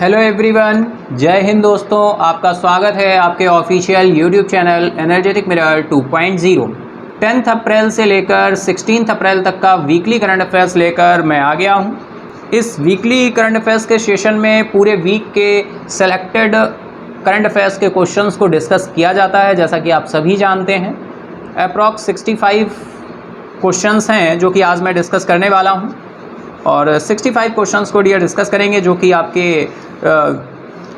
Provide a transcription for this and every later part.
Hello everyone, जय हिंद दोस्तों। आपका स्वागत है आपके official YouTube channel energetic mirror 2.0। 10 अप्रैल से लेकर 16 अप्रैल तक का वीकली करंट अफेयर्स लेकर मैं आ गया हूं। इस वीकली करंट अफेयर्स के सेशन में पूरे वीक के सेलेक्टेड करंट अफेयर्स के क्वेश्चंस को डिस्कस किया जाता है। जैसा कि आप सभी जानते हैं, अप्रॉक्स 65 क्वेश्चंस हैं जो कि आज मैं डिस्कस करने वाला हूं। और 65 क्वेश्चंस को डिस्कस करेंगे जो कि आपके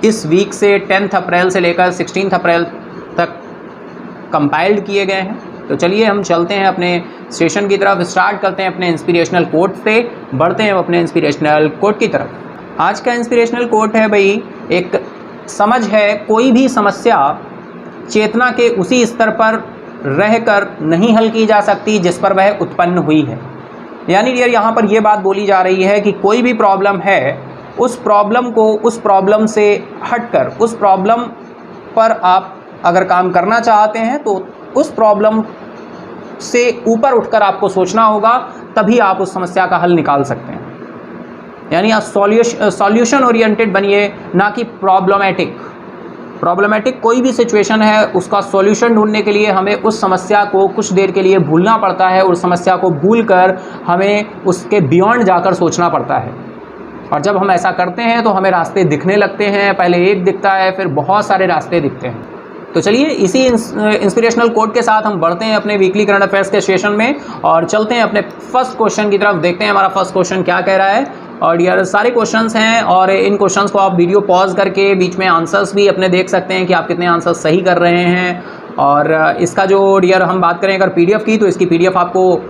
इस वीक से 10 अप्रैल से लेकर 16 अप्रैल तक कंपाइल्ड किए गए हैं। तो चलिए हम चलते हैं अपने सेशन की तरफ। स्टार्ट करते हैं अपने इंस्पिरेशनल कोट से, बढ़ते हैं अपने इंस्पिरेशनल कोट की तरफ। आज का इंस्पिरेशनल कोट है भाई, एक समझ है कोई भी समस्या चेतना के उसी स्तर पर रहकर नहीं हल की जा सकती जिस पर वह उत्पन्न हुई है। यानी डियर यहाँ पर यह बात बोली जा रही है कि कोई भी प्रॉब्लम है, उस प्रॉब्लम को उस प्रॉब्लम से हटकर उस प्रॉब्लम पर आप अगर काम करना चाहते हैं तो उस प्रॉब्लम से ऊपर उठकर आपको सोचना होगा, तभी आप उस समस्या का हल निकाल सकते हैं। यानी आप सॉल्यूशन ओरिएंटेड बनिए, ना कि प्रॉब्लमेटिक कोई भी सिचुएशन है उसका सॉल्यूशन ढूंढने के लिए हमें उस समस्या को कुछ देर के लिए भूलना पड़ता है। उस समस्या को भूलकर हमें उसके बियॉन्ड जाकर सोचना पड़ता है। और जब हम ऐसा करते हैं तो हमें रास्ते दिखने लगते हैं। पहले एक दिखता है, फिर बहुत सारे रास्ते दिखते हैं। तो चलिए इसी इंस्पिरेशनल कोट के साथ हम बढ़ते हैं अपने वीकली करंट अफेयर्स के सेशन में और चलते हैं अपने फर्स्ट क्वेश्चन की तरफ। देखते हैं हमारा फर्स्ट क्वेश्चन क्या कह रहा है। और यार सारे क्वेश्चंस हैं और इन क्वेश्चंस को आप वीडियो पॉज करके बीच में आंसर्स भी अपने देख सकते हैं कि आप कितने आंसर्स सही कर रहे हैं। और इसका जो डियर हम बात करें अगर पीडीएफ की, तो इसकी पीडीएफ आपको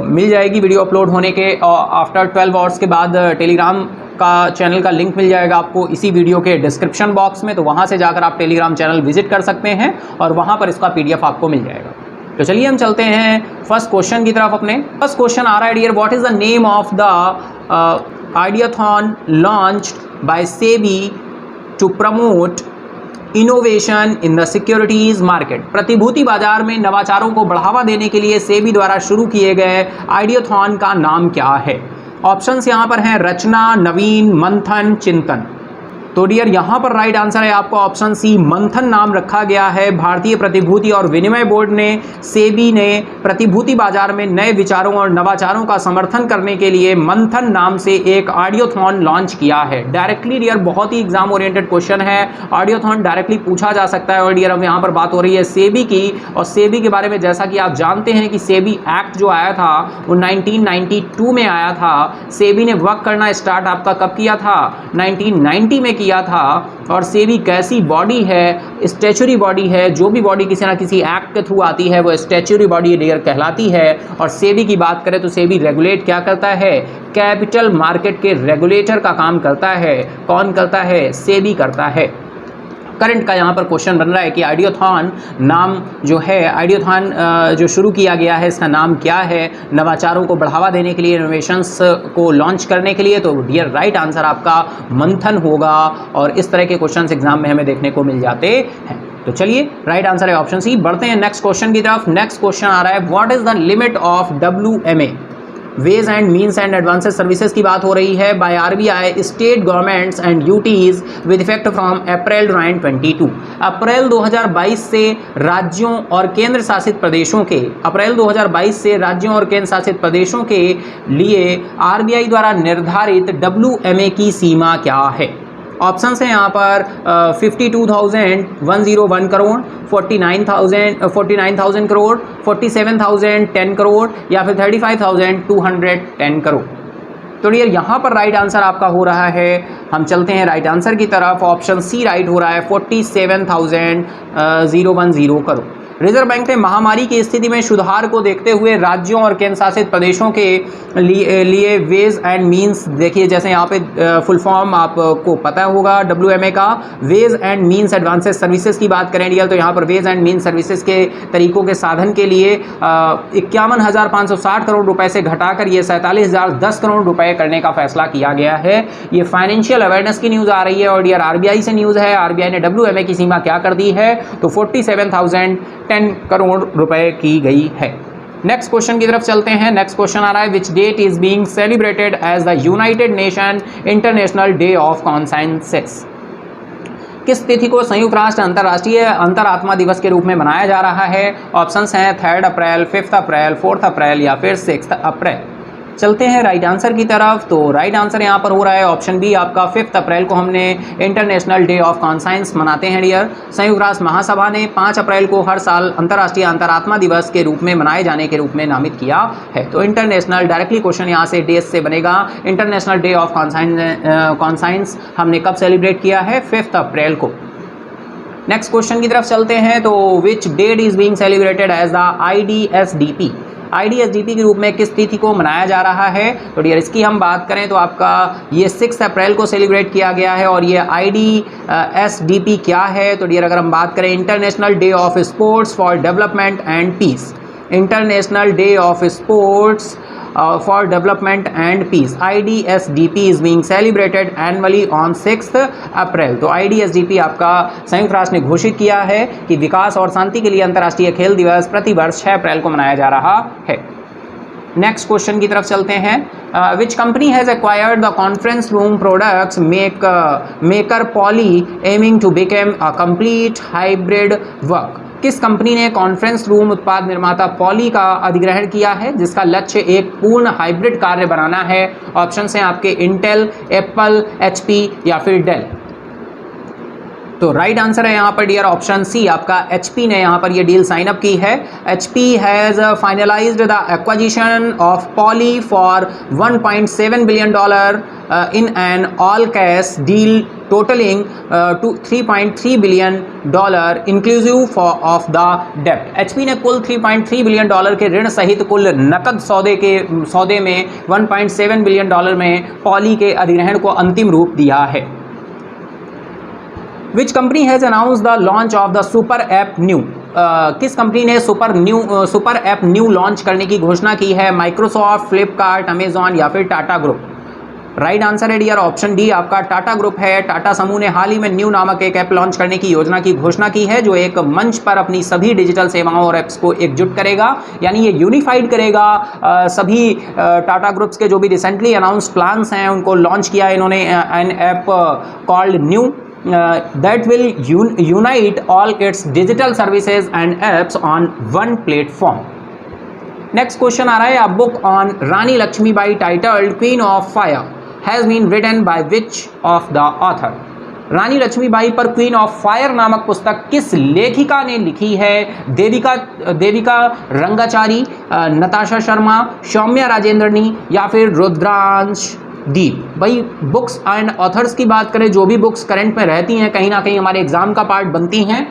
मिल जाएगी वीडियो अपलोड होने के आफ्टर 12 आवर्स के बाद। टेलीग्राम का चैनल का लिंक मिल जाएगा आपको इसी वीडियो के डिस्क्रिप्शन बॉक्स में, तो वहाँ से जाकर आप टेलीग्राम चैनल विजिट कर सकते हैं और वहाँ पर इसका पीडीएफ आपको मिल जाएगा। तो चलिए हम चलते हैं फर्स्ट क्वेश्चन की तरफ। अपने फर्स्ट क्वेश्चन आ रहा है dear, what is the name of the ideathon launched by SEBI to promote innovation in the securities market। प्रतिभूति बाजार में नवाचारों को बढ़ावा देने के लिए सेबी द्वारा शुरू किए गए आइडियाथॉन का नाम क्या है? ऑप्शंस यहाँ पर हैं रचना, नवीन, मंथन, चिंतन। तो डियर यहाँ पर राइट आंसर है आपका ऑप्शन सी, मंथन नाम रखा गया है। भारतीय प्रतिभूति और विनिमय बोर्ड ने सेबी ने प्रतिभूति बाजार में नए विचारों और नवाचारों का समर्थन करने के लिए मंथन नाम से एक ऑडियोथॉन लॉन्च किया है। डायरेक्टली डियर बहुत ही एग्जाम ओरिएंटेड क्वेश्चन है, ऑडियोथॉन डायरेक्टली पूछा जा सकता है। और डियर अब यहाँ पर बात हो रही है सेबी की, और सेबी के बारे में जैसा कि आप जानते हैं कि सेबी एक्ट जो आया था वो 1992 में आया था। सेबी ने वर्क करना स्टार्ट आपका कब किया था? 1990 में किया था। और सेबी कैसी बॉडी है? स्टैच्यूरी बॉडी है। जो भी बॉडी किसी ना किसी एक्ट के थ्रू आती है वो स्टैच्यूरी बॉडी डियर कहलाती है। और सेबी की बात करें तो सेबी रेगुलेट क्या करता है? कैपिटल मार्केट के रेगुलेटर का काम करता है। कौन करता है? सेबी करता है। करंट का यहाँ पर क्वेश्चन बन रहा है कि आइडियाथॉन नाम जो है, आइडियाथॉन जो शुरू किया गया है इसका नाम क्या है? नवाचारों को बढ़ावा देने के लिए, इनोवेशंस को लॉन्च करने के लिए। तो डियर राइट आंसर आपका मंथन होगा। और इस तरह के क्वेश्चंस एग्जाम में हमें देखने को मिल जाते हैं। तो चलिए राइट आंसर है ऑप्शन सी। बढ़ते हैं नेक्स्ट क्वेश्चन की तरफ। नेक्स्ट क्वेश्चन आ रहा है, what is the limit of WMA? Ways and means and advances services की बात हो रही है by RBI state governments and UTs with effect from April 2022। April 2022 से राज्यों और केंद्र शासित प्रदेशों के लिए RBI द्वारा निर्धारित WMA की सीमा क्या है? ऑप्शंस हैं यहाँ पर 52,101 करोड़, 49,000 करोड़, 47,010 करोड़ या फिर 35,210 करोड़। तो डियर यहाँ पर राइट आंसर आपका हो रहा है, हम चलते हैं राइट आंसर की तरफ। ऑप्शन सी राइट हो रहा है, 47,010 करोड़। रिजर्व बैंक ने महामारी की स्थिति में सुधार को देखते हुए राज्यों और केंद्र शासित प्रदेशों के लिए वेज एंड मीन्स, देखिए जैसे यहाँ पे फुल फॉर्म आपको पता होगा WMA का, ways and means advances services की बात करें डियर, तो यहाँ पर वेज एंड मीन्स सर्विसेज के तरीकों के साधन के लिए 51,560 करोड़ रुपए से घटाकर ये 47,010 करोड़ रुपए करने का फैसला किया गया है। ये फाइनेंशियल अवेयरनेस की न्यूज़ आ रही है और डियर RBI से न्यूज़ है। RBI ने WMA की सीमा क्या कर दी है? तो 47,010 करोड़ रुपए की गई है। नेक्स्ट क्वेश्चन की तरफ चलते हैं। नेक्स्ट क्वेश्चन आ रहा है, which date is being celebrated as the United Nation International day of consciences. किस तिथि को संयुक्त राष्ट्र अंतर्राष्ट्रीय अंतरात्मा दिवस के रूप में मनाया जा रहा है? ऑप्शंस हैं 3 अप्रैल, 5 अप्रैल, 4 अप्रैल या फिर 6 अप्रैल। चलते हैं राइट आंसर की तरफ। तो राइट आंसर यहाँ पर हो रहा है ऑप्शन बी आपका 5 अप्रैल को हमने इंटरनेशनल डे ऑफ कॉन्साइंस मनाते हैं डियर। संयुक्त राष्ट्र महासभा ने 5 अप्रैल को हर साल अंतर्राष्ट्रीय अंतरात्मा दिवस के रूप में मनाए जाने के रूप में नामित किया है। तो इंटरनेशनल डायरेक्टली क्वेश्चन यहाँ से डेज से बनेगा। इंटरनेशनल डे ऑफ कॉन्साइंस हमने कब सेलिब्रेट किया है? 5 अप्रैल को। नेक्स्ट क्वेश्चन की तरफ चलते हैं। तो which date is being celebrated as the IDSDP। IDSDP के रूप में किस तिथि को मनाया जा रहा है? तो डियर इसकी हम बात करें तो आपका ये 6 अप्रैल को सेलिब्रेट किया गया है। और ये IDSDP क्या है? तो डियर अगर हम बात करें, international day of sports for development and peace. International day of sports for development and peace, IDSDP is being celebrated annually on 6th अप्रैल। तो IDSDP आपका संयुक्त राष्ट्र ने घोषित किया है कि विकास और शांति के लिए अंतर्राष्ट्रीय खेल दिवस प्रतिवर्ष 6 अप्रैल को मनाया जा रहा है। नेक्स्ट क्वेश्चन की तरफ चलते हैं। Which company has acquired the conference room products maker Poly aiming to become a complete hybrid work. किस कंपनी ने कॉन्फ्रेंस रूम उत्पाद निर्माता पॉली का अधिग्रहण किया है, जिसका लक्ष्य एक पूर्ण हाइब्रिड कार्य बनाना है? ऑप्शन हैं आपके इंटेल, एप्पल, HP या फिर डेल। तो राइट आंसर है यहाँ पर डियर ऑप्शन सी आपका HP ने यहाँ पर ये डील साइन अप की है। HP has finalised the acquisition of poly for $1.7 billion in an all cash deal totaling to $3.3 billion inclusive of the debt। HP ने कुल $3.3 बिलियन के ऋण सहित कुल नकद सौदे में $1.7 बिलियन में पॉली के अधिग्रहण को अंतिम रूप दिया है। विच company has announce the launch of the super app new. किस कंपनी ने सुपर ऐप न्यू लॉन्च करने की घोषणा की है? माइक्रोसॉफ्ट, फ्लिपकार्ट, अमेजॉन या फिर टाटा ग्रुप। राइट आंसर है डियर ऑप्शन डी आपका टाटा ग्रुप है। टाटा समूह ने हाल ही में न्यू नामक एक ऐप लॉन्च करने की योजना की घोषणा की है, जो एक मंच पर अपनी सभी डिजिटल सेवाओं और ऐप्स को एकजुट करेगा, यानी ये यूनिफाइड करेगा सभी टाटा ग्रुप्स के जो भी रिसेंटली अनाउंस्ड प्लान्स हैं उनको लॉन्च किया है इन्होंने an app called new that will unite all its digital services and apps on one platform। Next question आ रहा है, a book on Rani Lakshmibai titled Queen of Fire has been written by which of the author। रानी लक्ष्मीबाई पर queen of fire नामक पुस्तक किस लेखिका ने लिखी है? देविका रंगाचारी, नताशा शर्मा, सौम्या राजेंद्रनी या फिर रुद्रांश दीप। भाई बुक्स एंड ऑथर्स की बात करें, जो भी बुक्स करंट में रहती हैं कहीं ना कहीं हमारे एग्जाम का पार्ट बनती हैं,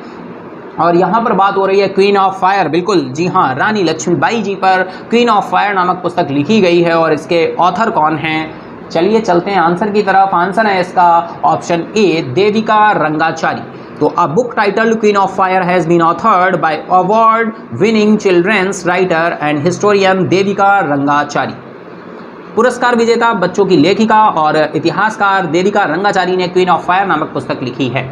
और यहाँ पर बात हो रही है क्वीन ऑफ फायर। बिल्कुल जी हाँ, रानी लक्ष्मीबाई जी पर क्वीन ऑफ फायर नामक पुस्तक लिखी गई है और इसके ऑथर कौन हैं? चलिए चलते हैं आंसर की तरफ। आंसर है इसका ऑप्शन ए, देविका रंगाचारी। तो a book titled Queen of Fire has been authored by award winning children's writer and historian Devika Rangachari. पुरस्कार विजेता बच्चों की लेखिका और इतिहासकार देविका रंगाचारी ने क्वीन ऑफ फायर नामक पुस्तक लिखी है।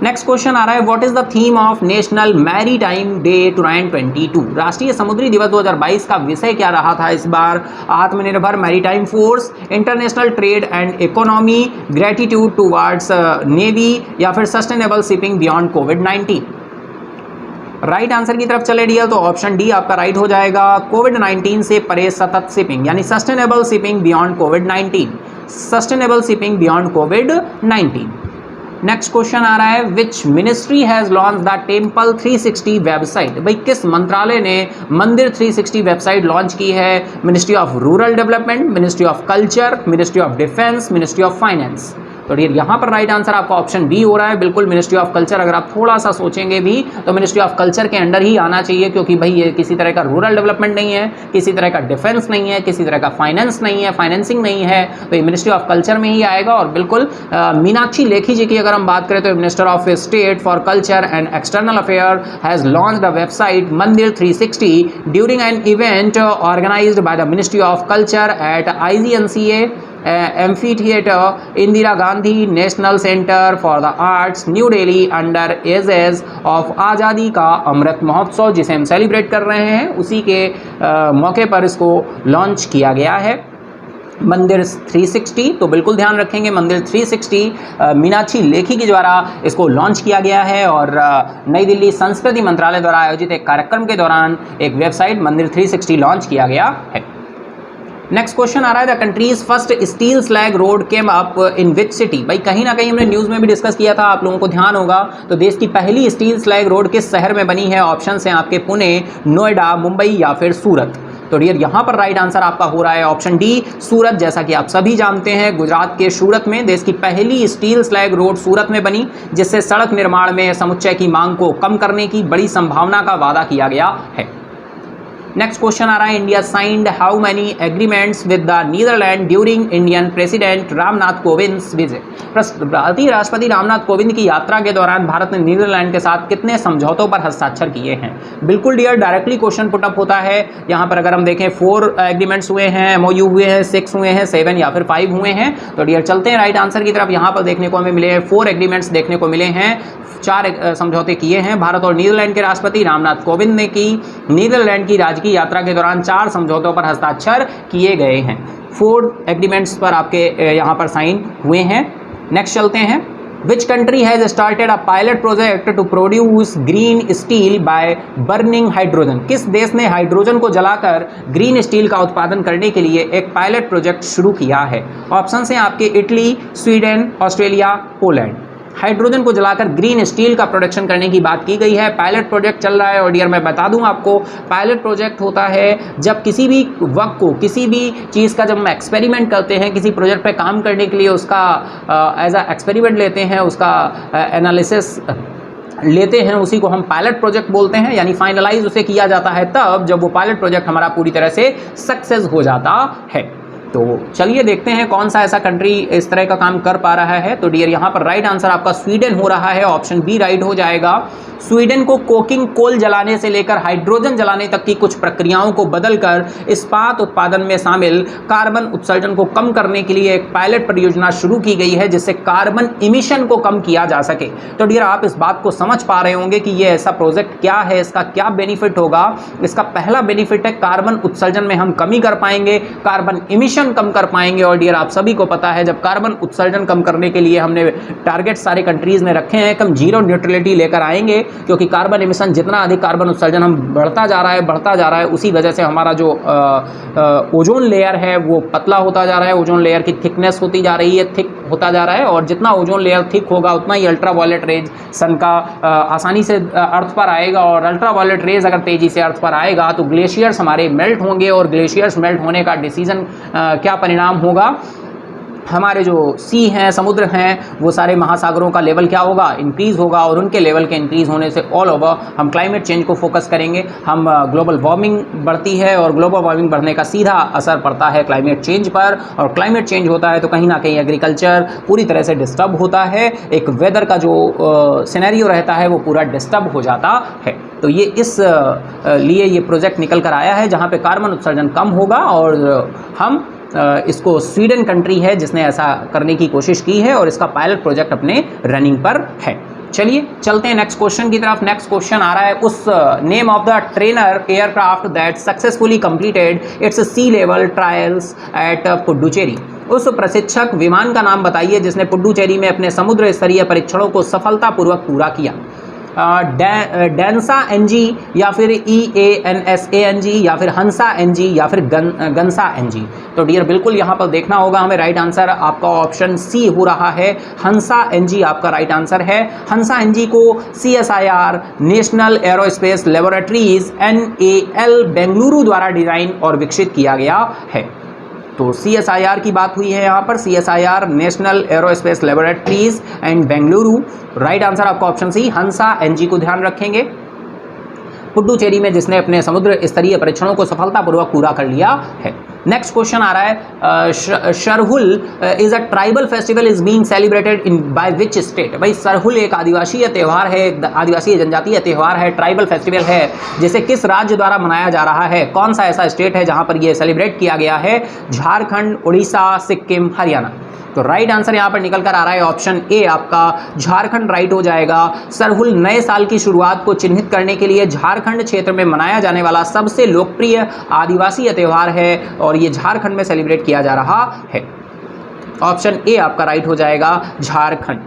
नेक्स्ट क्वेश्चन आ रहा है, what is the theme of national maritime day 2022। राष्ट्रीय समुद्री दिवस 2022 का विषय क्या रहा था इस बार? आत्मनिर्भर maritime force, international trade and economy, gratitude towards navy या फिर सस्टेनेबल शिपिंग बियॉन्ड कोविड-19। राइट आंसर की तरफ चले डियर तो ऑप्शन डी आपका राइट हो जाएगा। कोविड-19 से परे सतत शिपिंग, यानी सस्टेनेबल शिपिंग बियॉन्ड कोविड-19। सस्टेनेबल शिपिंग बियॉन्ड कोविड-19। नेक्स्ट क्वेश्चन आ रहा है, which ministry has launch the temple 360 website. भाई किस मंत्रालय ने मंदिर 360 वेबसाइट लॉन्च की है? Ministry of rural development, ministry of culture, ministry of defence, ministry of finance. तो यहाँ पर राइट आंसर आपका ऑप्शन बी हो रहा है, बिल्कुल मिनिस्ट्री ऑफ कल्चर। अगर आप थोड़ा सा सोचेंगे भी तो मिनिस्ट्री ऑफ कल्चर के अंडर ही आना चाहिए, क्योंकि भाई ये किसी तरह का रूरल डेवलपमेंट नहीं है, किसी तरह का डिफेंस नहीं है, किसी तरह का फाइनेंस नहीं है, फाइनेंसिंग नहीं है, तो ये मिनिस्ट्री ऑफ कल्चर में ही आएगा। और बिल्कुल मीनाक्षी लेखी जी की अगर हम बात करें तो minister of state for culture and external affair has launch the website Mandir 360 during an event organized by the ministry of culture at IGNCA amphitheatre, Indira Gandhi National Centre for the Arts, New Delhi, under aegis of Azadi Ka Amrit Mahotsav जिसे हम celebrate कर रहे हैं, उसी के मौके पर इसको लॉन्च किया गया है। मंदिर 360, तो बिल्कुल ध्यान रखेंगे मंदिर 360 मीनाक्षी लेखी के द्वारा इसको लॉन्च किया गया है और नई दिल्ली संस्कृति मंत्रालय द्वारा आयोजित एक कार्यक्रम के दौरान एक वेबसाइट मंदिर 360 लॉन्च किया गया है। नेक्स्ट क्वेश्चन आ रहा है, the countries first steel slag road came up in which city. भाई कहीं ना कहीं हमने न्यूज़ में भी डिस्कस किया था, आप लोगों को ध्यान होगा। तो देश की पहली स्टील स्लैग रोड किस शहर में बनी है? ऑप्शन हैं आपके पुणे, नोएडा, मुंबई या फिर सूरत। तो डियर यहाँ पर राइट आंसर आपका हो रहा है ऑप्शन डी, सूरत। जैसा कि आप सभी जानते हैं, गुजरात के सूरत में देश की पहली स्टील स्लैग रोड सूरत में बनी, जिससे सड़क निर्माण में समुच्चय की मांग को कम करने की बड़ी संभावना का वादा किया गया है। नेक्स्ट क्वेश्चन आ रहा है, India signed how many agreements with the Netherland during Indian president Ramnath Kovind visit. भारतीय राष्ट्रपति रामनाथ कोविंद की यात्रा के दौरान भारत ने नीदरलैंड के साथ कितने समझौतों पर हस्ताक्षर किए हैं? बिल्कुल डियर, डायरेक्टली क्वेश्चन पुटअप होता है। यहाँ पर अगर हम देखें 4 एग्रीमेंट्स हुए हैं, MOU हुए हैं, 6 हुए हैं, 7 या फिर 5 हुए हैं। तो डियर चलते हैं राइट आंसर की तरफ। यहाँ पर देखने को हमें मिले हैं 4 एग्रीमेंट्स देखने को मिले हैं, 4 समझौते किए हैं भारत और नीदरलैंड के राष्ट्रपति रामनाथ कोविंद ने की। नीदरलैंड की राजकीय यात्रा के दौरान 4 समझौतों पर हस्ताक्षर किए गए हैं। 4 एग्रीमेंट्स पर आपके यहाँ पर साइन हुए हैं। नेक्स्ट चलते हैं, which country has started a pilot project to produce green steel by burning hydrogen. किस देश ने हाइड्रोजन को जलाकर ग्रीन स्टील का उत्पादन करने के लिए एक पायलट प्रोजेक्ट शुरू किया है? ऑप्शन हैं आपके Italy, Sweden, Australia, Poland. Hydrogen को जलाकर ग्रीन स्टील का प्रोडक्शन करने की बात की गई है, पायलट प्रोजेक्ट चल रहा है। और डियर मैं बता दूं आपको, पायलट प्रोजेक्ट होता है जब किसी भी वर्क को, किसी भी चीज़ का जब हम एक्सपेरिमेंट करते हैं, किसी प्रोजेक्ट पे काम करने के लिए उसका एज अ एक्सपेरिमेंट लेते हैं, उसका एनालिसिस लेते हैं, उसी को हम पायलट प्रोजेक्ट बोलते हैं। यानी फाइनलाइज उसे किया जाता है तब जब वो पायलट प्रोजेक्ट हमारा पूरी तरह से सक्सेस हो जाता है। तो चलिए देखते हैं कौन सा ऐसा कंट्री इस तरह का काम कर पा रहा है। तो डियर यहाँ पर राइट आंसर आपका स्वीडन हो रहा है, ऑप्शन बी राइट हो जाएगा। स्वीडन को कोकिंग कोल जलाने से लेकर हाइड्रोजन जलाने तक की कुछ प्रक्रियाओं को बदलकर इस्पात उत्पादन में शामिल कार्बन उत्सर्जन को कम करने के लिए एक पायलट परियोजना शुरू की गई है, जिससे कार्बन इमिशन को कम किया जा सके। तो डियर आप इस बात को समझ पा रहे होंगे कि ये ऐसा प्रोजेक्ट क्या है, इसका क्या बेनिफिट होगा। इसका पहला बेनिफिट है कार्बन उत्सर्जन में हम कमी कर पाएंगे, कार्बन इमिशन कम कर पाएंगे। और डियर आप सभी को पता है, जब कार्बन उत्सर्जन कम करने के लिए हमने टारगेट सारे कंट्रीज ने रखे हैं, हम जीरो न्यूट्रलिटी लेकर आएंगे, क्योंकि कार्बन एमिशन जितना अधिक कार्बन उत्सर्जन हम बढ़ता जा रहा है, उसी वजह से हमारा जो ओजोन लेयर है वो पतला होता जा रहा है, ओजोन लेयर की थिकनेस होती जा रही है, थिक होता जा रहा है। और जितना ओजोन लेयर थिक होगा उतना ही अल्ट्रावायलेट रेज सन का आसानी से अर्थ पर आएगा, और अल्ट्रावायलेट रेज अगर तेजी से अर्थ पर आएगा तो ग्लेशियर्स हमारे मेल्ट होंगे, और ग्लेशियर्स मेल्ट होने का डिसीजन क्या परिणाम होगा, हमारे जो सी हैं, समुद्र हैं, वो सारे महासागरों का लेवल क्या होगा, इंक्रीज़ होगा। और उनके लेवल के इंक्रीज़ होने से ऑल ओवर हम क्लाइमेट चेंज को फोकस करेंगे। हम ग्लोबल वार्मिंग बढ़ती है, और ग्लोबल वार्मिंग बढ़ने का सीधा असर पड़ता है क्लाइमेट चेंज पर, और क्लाइमेट चेंज होता है तो कहीं ना कहीं एग्रीकल्चर पूरी तरह से डिस्टर्ब होता है, एक वेदर का जो सिनेरियो रहता है वो पूरा डिस्टर्ब हो जाता है। तो ये इस लिए ये प्रोजेक्ट निकल कर आया है, जहाँ पे कार्बन उत्सर्जन कम होगा, और हम इसको स्वीडन कंट्री है जिसने ऐसा करने की कोशिश की है, और इसका पायलट प्रोजेक्ट अपने रनिंग पर है। चलिए चलते हैं नेक्स्ट क्वेश्चन की तरफ। नेक्स्ट क्वेश्चन आ रहा है, उस name of the trainer aircraft that successfully completed its sea level trials at Puducherry. उस प्रशिक्षक विमान का नाम बताइए जिसने पुडुचेरी में अपने समुद्र स्तरीय परीक्षणों को सफलतापूर्वक पूरा किया। डेंसा एनजी, या फिर EANSA या फिर हंसा एनजी, या फिर गंसा एनजी। तो डियर बिल्कुल यहाँ पर देखना होगा हमें, राइट आंसर आपका ऑप्शन सी हो रहा है, हंसा एनजी आपका राइट आंसर है। हंसा एनजी को CSIR national aerospace laboratories NAL Bengaluru द्वारा डिजाइन और विकसित किया गया है। तो CSIR की बात हुई है यहाँ पर, CSIR national aerospace laboratories and Bengaluru. Right answer आपका ऑप्शन सी, हंसा एनजी को ध्यान रखेंगे। पुडुचेरी में जिसने अपने समुद्र स्तरीय परीक्षणों को सफलतापूर्वक पूरा कर लिया है। नेक्स्ट क्वेश्चन आ रहा है Sarhul is a tribal festival is being celebrated in by which state. भाई सरहुल एक आदिवासी त्यौहार है, आदिवासी जनजातीय त्यौहार है, ट्राइबल फेस्टिवल है, जिसे किस राज्य द्वारा मनाया जा रहा है? कौन सा ऐसा स्टेट है जहां पर यह सेलिब्रेट किया गया है? झारखंड, उड़ीसा, सिक्किम, हरियाणा। तो राइट आंसर यहां पर निकल कर आ रहा है ऑप्शन ए आपका झारखंड राइट हो जाएगा। सरहुल नए साल की शुरुआत को चिन्हित करने के लिए झारखंड क्षेत्र में मनाया जाने वाला सबसे लोकप्रिय आदिवासी त्यौहार है और ये झारखंड में सेलिब्रेट किया जा रहा है। ऑप्शन ए आपका राइट हो जाएगा, झारखंड।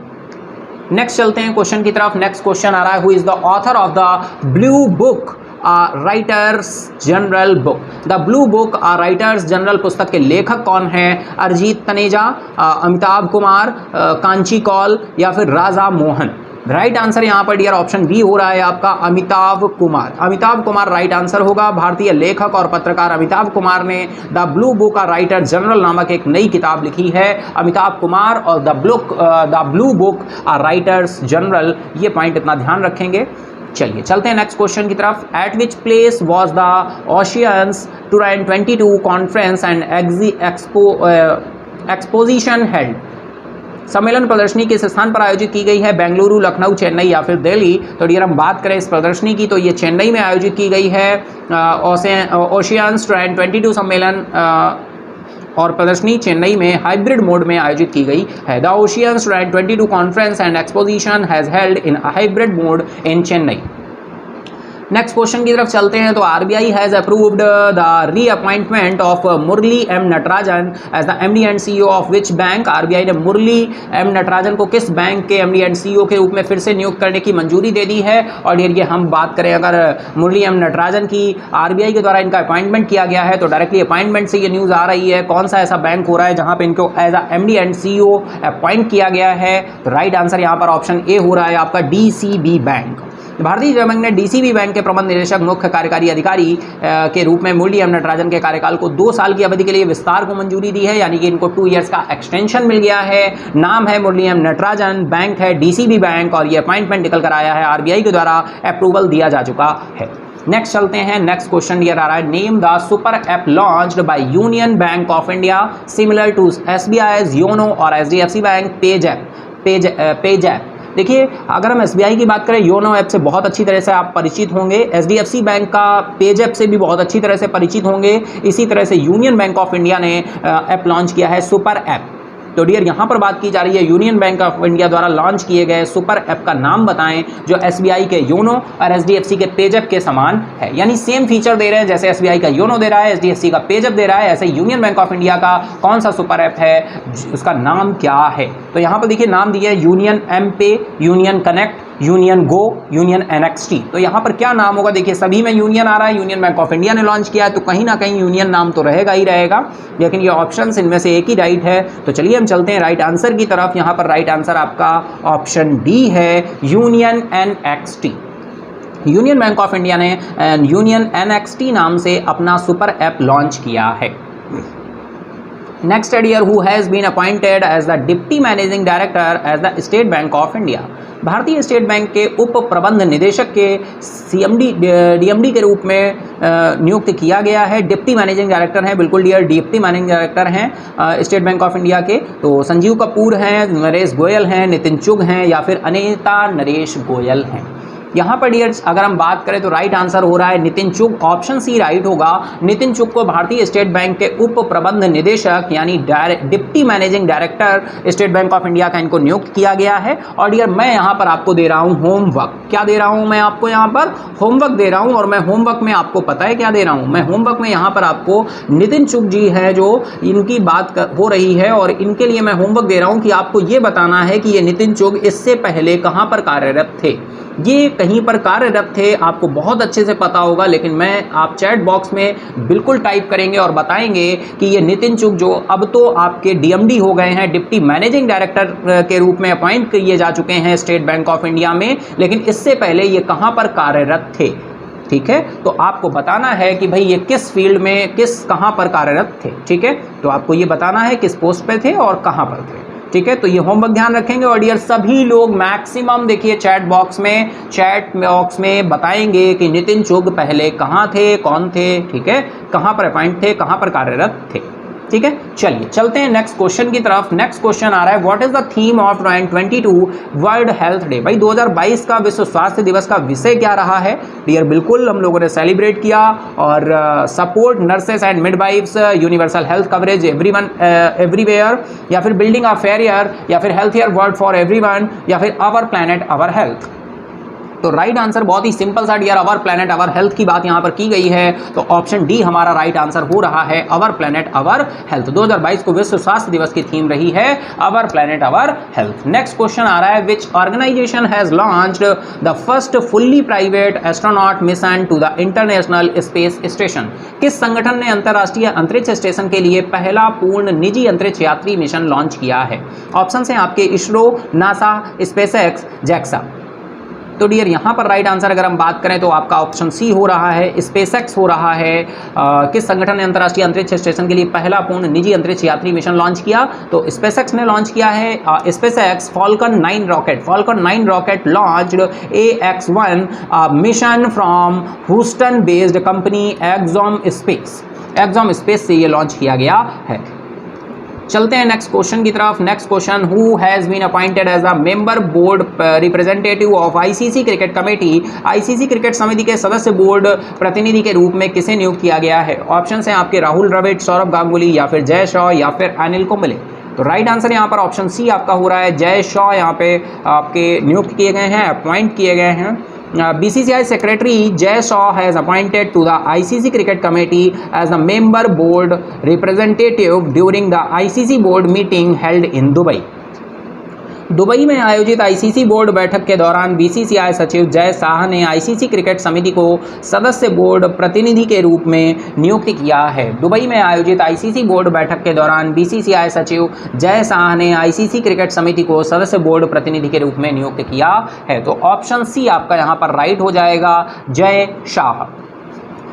नेक्स्ट चलते हैं क्वेश्चन की तरफ। नेक्स्ट क्वेश्चन आ रहा है, who is the author of the blue book writers general book. The blue book writers general पुस्तक के लेखक कौन हैं? अरिजीत तनेजा, अमिताभ कुमार, कांची कौल या फिर राजा मोहन। राइट आंसर यहाँ पर डियर ऑप्शन बी हो रहा है आपका, अमिताभ कुमार। अमिताभ कुमार राइट आंसर होगा। भारतीय लेखक और पत्रकार अमिताभ कुमार ने the blue book writer general नामक एक नई किताब लिखी है। अमिताभ कुमार और the blue book writers general, ये पॉइंट इतना ध्यान रखेंगे। चलिए चलते हैं नेक्स्ट क्वेश्चन की तरफ। Eight which place was the oceans 2022 conference and exposition held. सम्मेलन प्रदर्शनी किस स्थान पर आयोजित की गई है? बेंगलुरु, लखनऊ, चेन्नई या फिर दिल्ली। तो डियर हम बात करें इस प्रदर्शनी की तो ये चेन्नई में आयोजित की गई है। ओशियंस 2022 सम्मेलन और प्रदर्शनी चेन्नई में हाइब्रिड मोड में आयोजित की गई है। The oceans 2022 conference and exposition has held in hybrid mode in Chennai. Next question की तरफ चलते हैं। तो RBI has approved the reappointment of Murali M Natarajan as the MD and CEO of which bank. RBI ने मुरली एम नटराजन को किस बैंक के MD and CEO के रूप में फिर से नियुक्त करने की मंजूरी दे दी है? और ये हम बात करें अगर मुरली एम नटराजन की आरबीआई के द्वारा इनका अपॉइंटमेंट किया गया है तो डायरेक्टली अपॉइंटमेंट से ये न्यूज़ आ रही है। कौन सा ऐसा बैंक हो रहा है जहाँ पे इनको as a MD and CEO appoint किया गया है? तो राइट आंसर यहाँ पर ऑप्शन ए हो रहा है आपका, डीसीबी बैंक। भारतीय रिजर्व बैंक ने डीसीबी बैंक के प्रबंध निदेशक मुख्य कार्यकारी अधिकारी के रूप में मुरली एम नटराजन के कार्यकाल को 2 साल की अवधि के लिए विस्तार को मंजूरी दी है, यानी कि इनको 2 इयर्स का एक्सटेंशन मिल गया है। नाम है मुरली एम नटराजन, बैंक है डीसीबी बैंक और ये अपॉइंटमेंट निकल कर आया है, आरबीआई के द्वारा अप्रूवल दिया जा चुका है। नेक्स्ट चलते हैं। नेक्स्ट क्वेश्चन ये आ रहा है, name the super app launched by Union Bank of India similar to SBI YONO और एचडीएफसी बैंक पेज ऐप। देखिए अगर हम एसबीआई की बात करें, योनो ऐप से बहुत अच्छी तरह से आप परिचित होंगे। एचडीएफसी बैंक का पेज ऐप से भी बहुत अच्छी तरह से परिचित होंगे। इसी तरह से यूनियन बैंक ऑफ इंडिया ने ऐप लॉन्च किया है, सुपर ऐप। तो डियर यहाँ पर बात की जा रही है यूनियन बैंक ऑफ इंडिया द्वारा लॉन्च किए गए सुपर ऐप का नाम बताएं जो एसबीआई के योनो और एचडीएफसी के पेज ऐप के समान है, यानी सेम फीचर दे रहे हैं। जैसे एसबीआई का योनो दे रहा है, एचडीएफसी का पेज ऐप दे रहा है, ऐसे यूनियन बैंक ऑफ इंडिया का कौन सा सुपर ऐप है, उसका नाम क्या है? तो यहाँ पर देखिए नाम दिया है यूनियन एम पे, यूनियन कनेक्ट, यूनियन गो, यूनियन एनएक्सटी। तो यहाँ पर क्या नाम होगा? देखिए सभी में यूनियन आ रहा है, यूनियन बैंक ऑफ इंडिया ने लॉन्च किया है तो कहीं ना कहीं यूनियन नाम तो रहेगा ही रहेगा, लेकिन ये ऑप्शंस इनमें से एक ही राइट है। तो चलिए हम चलते हैं राइट आंसर की तरफ। यहाँ पर राइट आंसर आपका ऑप्शन डी है, union NXT. Union Bank of India ने यूनियन एनएक्सटी नाम से अपना सुपर ऐप लॉन्च किया है। Next here, who has been appointed as the Deputy Managing Director as the State Bank of India। भारतीय state bank के उप प्रबंध निदेशक के डीएमडी के रूप में नियुक्त किया गया है। डिप्टी मैनेजिंग डायरेक्टर हैं, बिल्कुल डियर डिप्टी मैनेजिंग डायरेक्टर हैं स्टेट बैंक ऑफ इंडिया के। तो संजीव कपूर हैं, नरेश गोयल हैं, नितिन चुग हैं या फिर अनीता नरेश गोयल हैं। यहाँ पर डियर्स अगर हम बात करें तो राइट आंसर हो रहा है नितिन चुग, ऑप्शन सी राइट होगा। नितिन चुग को भारतीय स्टेट बैंक के उप प्रबंध निदेशक यानी deputy managing director state bank of India का इनको नियुक्त किया गया है। और डियर मैं यहाँ पर आपको दे रहा हूँ होमवर्क। क्या दे रहा हूँ मैं आपको? यहाँ पर होमवर्क दे रहा हूँ। और मैं होमवर्क में आपको पता है क्या दे रहा हूँ? मैं होमवर्क में यहाँ पर आपको नितिन चुग जी है जो इनकी बात हो रही है और इनके लिए मैं होमवर्क दे रहा हूँ कि आपको ये बताना है कि ये नितिन चुग इससे पहले कहाँ पर कार्यरत थे। ये कहीं पर कार्यरत थे, आपको बहुत अच्छे से पता होगा, लेकिन मैं आप चैट बॉक्स में बिल्कुल टाइप करेंगे और बताएंगे कि ये नितिन चुग जो अब तो आपके डीएमडी हो गए हैं, डिप्टी मैनेजिंग डायरेक्टर के रूप में अपॉइंट किए जा चुके हैं स्टेट बैंक ऑफ इंडिया में, लेकिन इससे पहले ये कहाँ पर कार्यरत थे। ठीक है, तो आपको बताना है कि भाई ये किस फील्ड में कहाँ पर कार्यरत थे। ठीक है, तो आपको ये बताना है किस पोस्ट पे थे और कहाँ पर थे। ठीक है, तो ये होमवर्क ध्यान रखेंगे। और डियर सभी लोग मैक्सिमम देखिए चैट बॉक्स में बताएंगे कि नितिन चुग पहले कहाँ थे, कौन थे, ठीक है, कहाँ पर अपॉइंट थे, कहाँ पर कार्यरत थे, ठीक है। चलिए चलते हैं नेक्स्ट क्वेश्चन की तरफ। नेक्स्ट क्वेश्चन आ रहा है, what is the theme of 2022 world health day. भाई 2022 का विश्व स्वास्थ्य दिवस का विषय क्या रहा है डियर? बिल्कुल हम लोगों ने सेलिब्रेट किया और support nurses and midwives, universal health coverage everyone everywhere, या फिर बिल्डिंग अ फेयर, या फिर हेल्थियर वर्ल्ड फॉर एवरीवन, या फिर आवर प्लैनेट आवर हेल्थ। तो राइट आंसर बहुत ही सिंपल सा dear, our planet our health की बात यहां पर की गई है, तो ऑप्शन डी हमारा राइट आंसर हो रहा है, आवर प्लैनेट आवर हेल्थ। 2022 को विश्व स्वास्थ्य दिवस की थीम रही है our planet our health. Next question आ रहा है, which organisation has launched the first fully private astronaut mission to the International Space Station. किस संगठन ने अंतरराष्ट्रीय अंतरिक्ष स्टेशन के लिए पहला पूर्ण निजी अंतरिक्ष यात्री मिशन लॉन्च किया है? ऑप्शन है आपके इसरो, नासा, स्पेसएक्स, जैक्सा। तो डियर यहाँ पर राइट आंसर अगर हम बात करें तो आपका ऑप्शन सी हो रहा है, स्पेसएक्स हो रहा है। किस संगठन ने अंतर्राष्ट्रीय अंतरिक्ष स्टेशन के लिए पहला पूर्ण निजी अंतरिक्ष यात्री मिशन लॉन्च किया? तो स्पेसएक्स ने लॉन्च किया है। SpaceX Falcon 9 rocket launched AX-1 mission from Houston based company Axiom Space से ये लॉन्च किया गया है। चलते हैं नेक्स्ट क्वेश्चन की तरफ। Next question, who has been appointed as a member board representative of ICC cricket committee. ICC cricket समिति के सदस्य बोर्ड प्रतिनिधि के रूप में किसे नियुक्त किया गया है? ऑप्शन हैं आपके राहुल द्रविड़, सौरभ गांगुली, या फिर जय शॉ, या फिर अनिल कुंबले। तो राइट आंसर यहाँ पर ऑप्शन सी आपका हो रहा है, जय शॉ यहाँ पे आपके नियुक्त किए गए हैं, अपॉइंट किए गए हैं। BCCI Secretary Jay Shaw has appointed to the ICC Cricket Committee as a member board representative during the ICC board meeting held in Dubai. Dubai में आयोजित आईसीसी बोर्ड बैठक के दौरान बीसीसीआई सचिव जय शाह ने आईसीसी क्रिकेट समिति को सदस्य बोर्ड प्रतिनिधि के रूप में नियुक्त किया है। दुबई में आयोजित आईसीसी बोर्ड बैठक के दौरान बीसीसीआई सचिव जय शाह ने आईसीसी क्रिकेट समिति को सदस्य बोर्ड प्रतिनिधि के रूप में नियुक्त किया है। तो ऑप्शन सी आपका यहाँ पर राइट हो जाएगा, जय शाह।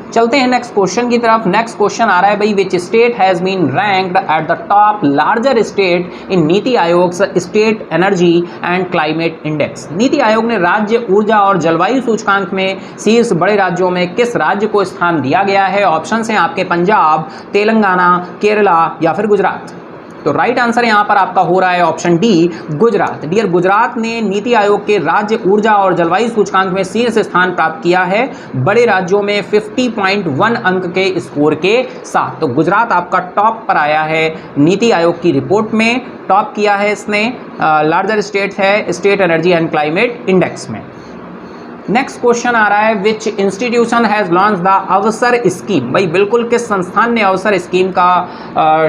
चलते हैं नेक्स्ट क्वेश्चन की तरफ। नेक्स्ट क्वेश्चन आ रहा है भाई, which state has been ranked at the top larger state in NITI Aayog state energy and climate index. NITI Aayog ने राज्य ऊर्जा और जलवायु सूचकांक में शीर्ष बड़े राज्यों में किस राज्य को स्थान दिया गया है? ऑप्शन हैं आपके पंजाब, तेलंगाना, केरला, या फिर गुजरात। तो राइट आंसर यहाँ पर आपका हो रहा है option D, Gujarat. Dear Gujarat ने नीति आयोग के राज्य ऊर्जा और जलवायु सूचकांक में शीर्ष स्थान प्राप्त किया है बड़े राज्यों में 50.1 अंक के स्कोर के साथ। तो गुजरात आपका टॉप पर आया है नीति आयोग की रिपोर्ट में, टॉप किया है इसने। लार्जर स्टेट है state energy and climate index में। नेक्स्ट क्वेश्चन आ रहा है, विच इंस्टीट्यूशन हैज लॉन्च द अवसर स्कीम। भाई बिल्कुल किस संस्थान ने अवसर स्कीम का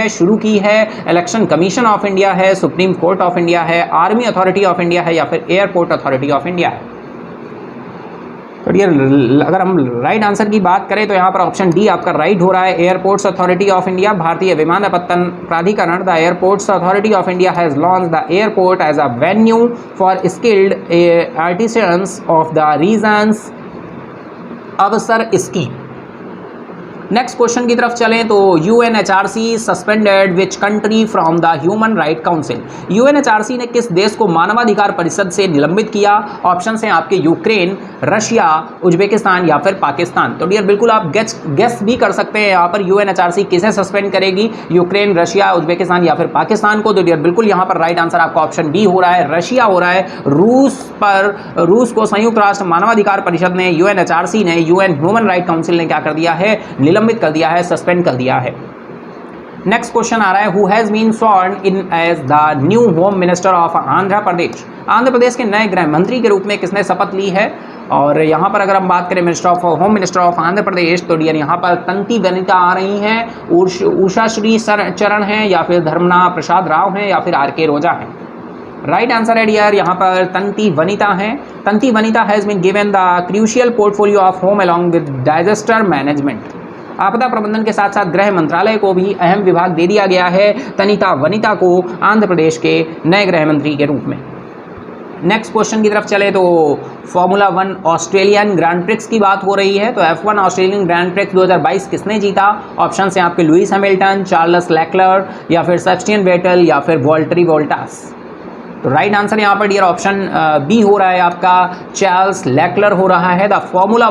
शुरू की है? इलेक्शन कमीशन ऑफ इंडिया है, सुप्रीम कोर्ट ऑफ इंडिया है, आर्मी अथॉरिटी ऑफ इंडिया है, या फिर एयरपोर्ट अथॉरिटी ऑफ इंडिया है। तो डियर अगर हम राइट आंसर की बात करें तो यहाँ पर ऑप्शन डी आपका राइट हो रहा है, एयरपोर्ट्स अथॉरिटी ऑफ इंडिया, भारतीय विमानपत्तन प्राधिकरण। The airports authority of India has launch the airport as a venue for skilled artisans of the regions AVSAR scheme. Next question की तरफ चलें तो UNHRC suspended which country from the human right council. UNHRC ने किस देश को मानवाधिकार परिषद से निलंबित किया? ऑप्शन हैं आपके यूक्रेन, रशिया, उज्बेकिस्तान, या फिर पाकिस्तान। तो डियर बिल्कुल आप गेस भी कर सकते हैं यहाँ पर UNHRC किसे सस्पेंड करेगी, यूक्रेन, रशिया, उज्बेकिस्तान, या फिर पाकिस्तान को। तो डियर बिल्कुल यहाँ पर राइट आंसर आपका ऑप्शन डी हो रहा है, रशिया हो रहा है। रूस को संयुक्त राष्ट्र मानवाधिकार परिषद ने, UNHRC ने, UN ह्यूमन राइट काउंसिल ने क्या कर दिया है? निलंबित कर दिया है, सस्पेंड कर दिया है। नेक्स्ट क्वेश्चन आ रहा है, who has been sworn in as the new home minister of Andhra Pradesh. Andhra Pradesh के नए गृह मंत्री के रूप में किसने शपथ ली है? और यहाँ पर अगर हम बात करें होम मिनिस्टर ऑफ आंध्र प्रदेश, तो डियर यहाँ पर तंती वनिता आ रही हैं, उषा श्री चरण हैं, या फिर धर्मना प्रसाद राव हैं, या फिर RK रोजा हैं। राइट आंसर है डियर यहाँ पर तंती वनिता है। Taneti Vanitha has been given the crucial portfolio of home along with disaster management. आपदा प्रबंधन के साथ साथ गृह मंत्रालय को भी अहम विभाग दे दिया गया है तनिता वनिता को आंध्र प्रदेश के नए गृह मंत्री के रूप में। नेक्स्ट क्वेश्चन की तरफ चले तो फॉर्मूला 1 ऑस्ट्रेलियन ग्रैंड प्रिक्स की बात हो रही है। तो F1 ऑस्ट्रेलियन ग्रैंड प्रिक्स 2022 किसने जीता? ऑप्शन हैं आपके लुइस हैमिल्टन, चार्ल्स लेक्लर या फिर सेबेस्टियन वेटल या फिर वॉल्टरी बोल्टास। तो राइट आंसर यहाँ पर डियर ऑप्शन बी हो रहा है आपका, चार्ल्स लेक्लर हो रहा है। The Formula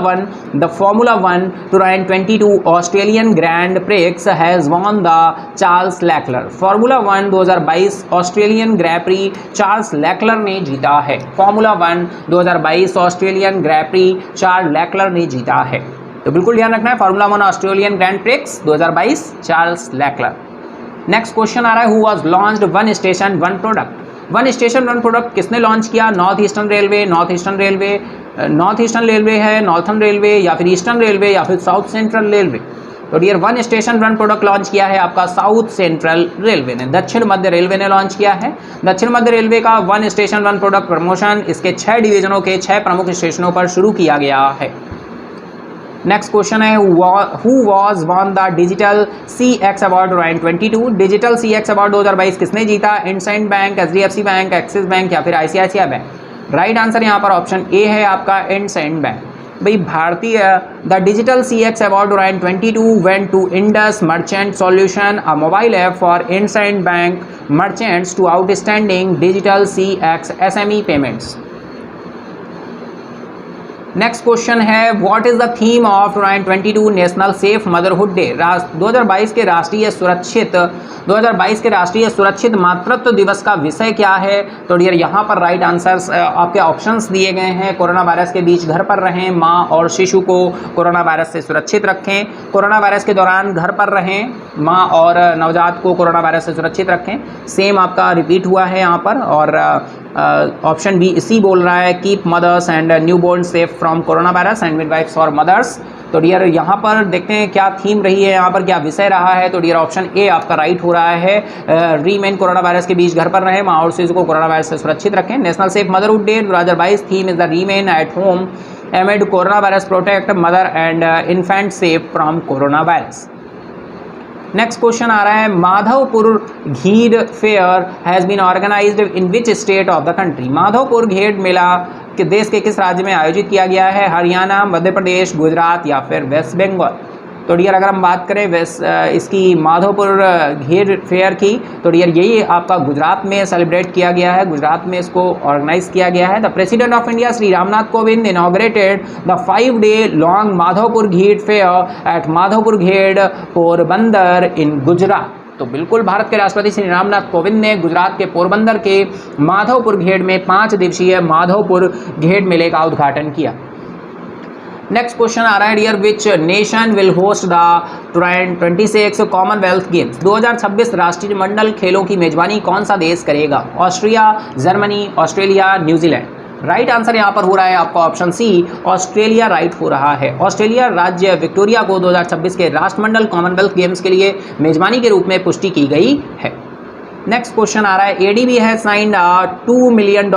1 2022 Australian Grand Prix has won the Charles Leclerc. Formula 1 2022 Australian Grand Prix Charles Leclerc ने जीता है। Formula 1 2022 Australian Grand Prix Charles Leclerc ने जीता है। तो बिल्कुल ध्यान रखना है, Formula 1 Australian Grand Prix 2022 Charles Leclerc. Next question आ रहा है, who was launched one station one product. One station one product किसने लॉन्च किया? नॉर्थ ईस्टर्न रेलवे है, नॉर्थर्न रेलवे या फिर ईस्टर्न रेलवे या फिर साउथ सेंट्रल रेलवे। तो dear one station one product launch किया है आपका साउथ सेंट्रल रेलवे ने, दक्षिण मध्य रेलवे ने लॉन्च किया है। दक्षिण मध्य रेलवे का one station one product promotion इसके 6 डिवीजनों के 6 प्रमुख स्टेशनों पर शुरू किया गया है। नेक्स्ट क्वेश्चन है, who was won the digital CX award 2022। Digital CX award 2022 किसने जीता? IndusInd bank, HDFC bank, axis bank या फिर ICICI बैंक। राइट आंसर यहाँ पर ऑप्शन ए है आपका, इंडसइंड बैंक। भाई भारतीय the digital CX award 2022 went to Indus merchant solution, a mobile app for IndusInd Bank merchants to outstanding digital CX SME payments. Next question है, what is the theme of 2022 national safe motherhood day. 2022 के राष्ट्रीय सुरक्षित मातृत्व दिवस का विषय क्या है? तो डियर यहाँ पर राइट आंसर्स आपके ऑप्शंस दिए गए हैं। कोरोना वायरस के बीच घर पर रहें, माँ और शिशु को कोरोना वायरस से सुरक्षित रखें। कोरोना वायरस के दौरान घर पर रहें, माँ और नवजात को कोरोना वायरस से सुरक्षित रखें। सेम आपका रिपीट हुआ है यहाँ पर। और ऑप्शन बी इसी बोल रहा है, keep mothers and newborn safe from corona virus and midwifes for mothers. तो डियर यहाँ पर देखते हैं क्या थीम रही है, यहाँ पर क्या विषय रहा है। तो डियर ऑप्शन ए आपका राइट हो रहा है, रीमेन कोरोना वायरस के बीच घर पर रहें, माँ और शिशु को कोरोना वायरस से सुरक्षित रखें। National safe motherhood day 2022 theme is the remain at home amid corona virus, protect mother and infant safe from corona virus. Next question आ रहा है, Madhavpur Gher fair has been organised in which state of the country. Madhavpur Gher मेला कि देश के किस राज्य में आयोजित किया गया है? हरियाणा, मध्य प्रदेश, गुजरात या फिर वेस्ट बंगाल। तो डियर अगर हम बात करें इसकी माधवपुर घेर फेयर की, तो डियर यही आपका गुजरात में सेलिब्रेट किया गया है, गुजरात में इसको ऑर्गेनाइज किया गया है। The president of India Shri Ramnath Kovind inaugurated the 5 day long Madhavpur Gher fair eight Madhopur घेर पोरबंदर इन गुजरात। तो बिल्कुल भारत के राष्ट्रपति श्री रामनाथ कोविंद ने गुजरात के पोरबंदर के माधवपुर घेर में 5 दिवसीय माधवपुर घेर मेले का उद्घाटन किया। नेक्स्ट क्वेश्चन आ रहा है, dear which nation will host the 2026 Commonwealth Games. 2026 राष्ट्रीय मंडल खेलों की मेजबानी कौन सा देश करेगा? Austria, Germany, Australia, New Zealand. Right answer यहाँ पर हो रहा है आपका ऑप्शन सी, ऑस्ट्रेलिया राइट हो रहा है। ऑस्ट्रेलिया राज्य विक्टोरिया को 2026 के राष्ट्रमंडल कॉमनवेल्थ गेम्स के लिए मेजबानी के रूप में पुष्टि की गई है। नेक्स्ट क्वेश्चन आ रहा है, ADB has signed a $2 million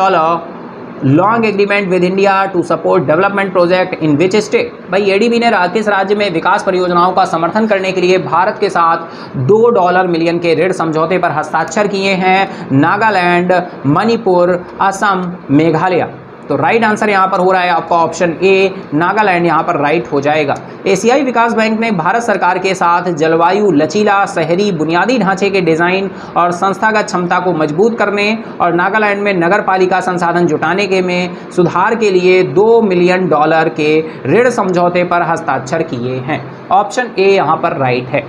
loan agreement with India to support development project in which state. भाई ADB ने किस राज्य में विकास परियोजनाओं का समर्थन करने के लिए भारत के साथ $2 मिलियन के ऋण समझौते पर हस्ताक्षर किए हैं? नागालैंड, मणिपुर, असम, मेघालय। तो राइट आंसर यहाँ पर हो रहा है आपका ऑप्शन ए, नागालैंड यहाँ पर राइट हो जाएगा। एशियाई विकास बैंक ने भारत सरकार के साथ जलवायु लचीला शहरी बुनियादी ढांचे के डिज़ाइन और संस्थागत क्षमता को मजबूत करने और नागालैंड में नगर पालिका संसाधन जुटाने के में सुधार के लिए $2 मिलियन के ऋण समझौते पर हस्ताक्षर किए हैं। ऑप्शन ए यहाँ पर राइट है।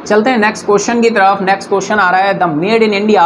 चलते हैं नेक्स्ट क्वेश्चन की तरफ। नेक्स्ट क्वेश्चन आ रहा है, the made in India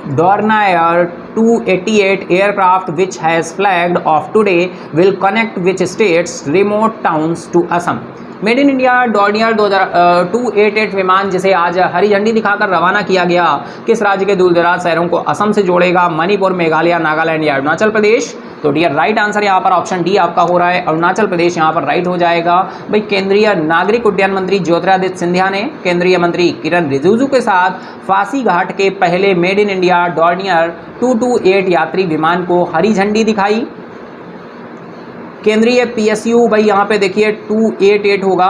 Dornier 288 aircraft which has flagged off today will connect which states remote towns to Assam. Made in India Dornier 288 विमान जिसे आज हरी झंडी दिखाकर रवाना किया गया किस राज्य के दूरदराज शहरों को असम से जोड़ेगा? मणिपुर, मेघालय, नागालैंड या अरुणाचल प्रदेश। तो डियर राइट आंसर यहाँ पर ऑप्शन डी आपका हो रहा है, अरुणाचल प्रदेश यहाँ पर राइट हो जाएगा। भाई केंद्रीय नागरिक उड्डयन मंत्री ज्योतिरादित्य सिंधिया ने केंद्रीय मंत्री किरण रिजिजू के साथ फांसी घाट के पहले मेड इन इंडिया डॉर्नियर 228 यात्री विमान को हरी झंडी दिखाई। केंद्रीय PSU भाई यहाँ पे देखिए 288 होगा,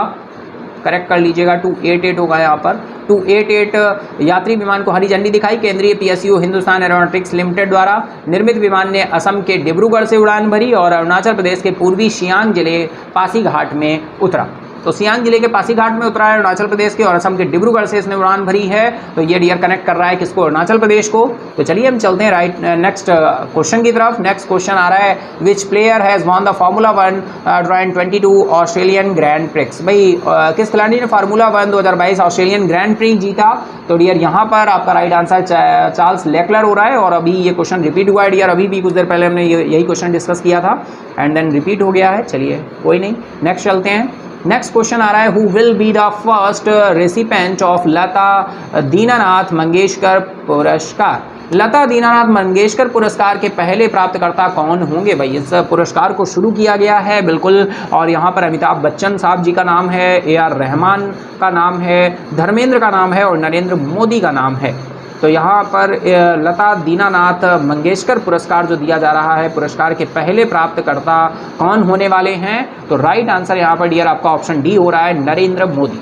करेक्ट कर लीजिएगा, 288 होगा यहाँ पर। 288 यात्री विमान को हरी झंडी दिखाई। केंद्रीय PSU हिंदुस्तान एरोनॉटिक्स लिमिटेड द्वारा निर्मित विमान ने असम के डिब्रूगढ़ से उड़ान भरी और अरुणाचल प्रदेश के पूर्वी सियांग जिले पासीघाट में उतरा। तो सियांग जिले के पासीघाट में उतरा है अरुणाचल प्रदेश के, और असम के डिब्रूगढ़ से इसने उड़ान भरी है। तो ये डियर कनेक्ट कर रहा है किसको, अरुणाचल प्रदेश को। तो चलिए हम चलते हैं राइट नेक्स्ट क्वेश्चन की तरफ। नेक्स्ट क्वेश्चन आ रहा है, विच player has won the formula 1 2022 Australian Grand prix. भाई किस खिलाड़ी ने फार्मूला 1 2022 ऑस्ट्रेलियन ग्रैंड प्रिक्स जीता। तो डियर यहाँ पर आपका राइट आंसर चार्ल्स लेक्लर हो रहा है, और अभी ये क्वेश्चन रिपीट हुआ है डियर। अभी भी कुछ देर पहले हमने यही क्वेश्चन डिस्कस किया था एंड देन रिपीट हो गया है। चलिए कोई नहीं, नेक्स्ट चलते हैं। नेक्स्ट क्वेश्चन आ रहा है, who will be the first recipient of Lata Dinanath Mangeshkar पुरस्कार। लता दीनानाथ मंगेशकर पुरस्कार के पहले प्राप्तकर्ता कौन होंगे। भाई इस पुरस्कार को शुरू किया गया है बिल्कुल, और यहाँ पर अमिताभ बच्चन साहब जी का नाम है, AR रहमान का नाम है, धर्मेंद्र का नाम है और नरेंद्र मोदी का नाम है। तो यहाँ पर लता दीनानाथ मंगेशकर पुरस्कार जो दिया जा रहा है, पुरस्कार के पहले प्राप्तकर्ता कौन होने वाले हैं। तो राइट आंसर यहाँ पर डियर आपका ऑप्शन डी हो रहा है, नरेंद्र मोदी।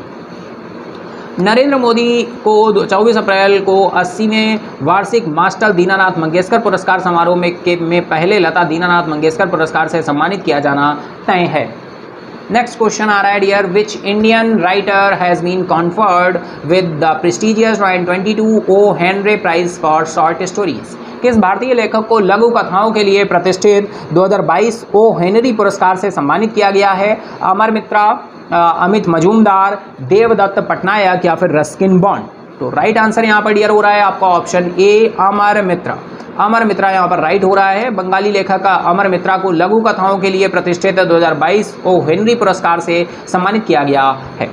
नरेंद्र मोदी को 24 अप्रैल को 80वें वार्षिक मास्टर दीनानाथ मंगेशकर पुरस्कार समारोह में पहले लता दीनानाथ मंगेशकर पुरस्कार से सम्मानित किया जाना तय है। नेक्स्ट क्वेश्चन आ रहा है dear, which Indian writer has been conferred with the prestigious 2022 O Henry prize for short stories. किस भारतीय लेखक को लघु कथाओं के लिए प्रतिष्ठित 2022 ओ हेनरी पुरस्कार से सम्मानित किया गया है। अमर मित्रा, अमित मजूमदार, देवदत्त पटनायक या फिर रस्किन बॉन्ड। तो राइट आंसर यहाँ पर डियर हो रहा है आपका ऑप्शन ए, अमर मित्रा। अमर मित्रा यहाँ पर राइट हो रहा है। बंगाली लेखक अमर मित्रा को लघु कथाओं के लिए प्रतिष्ठित 2022 ओ हेनरी पुरस्कार से सम्मानित किया गया है।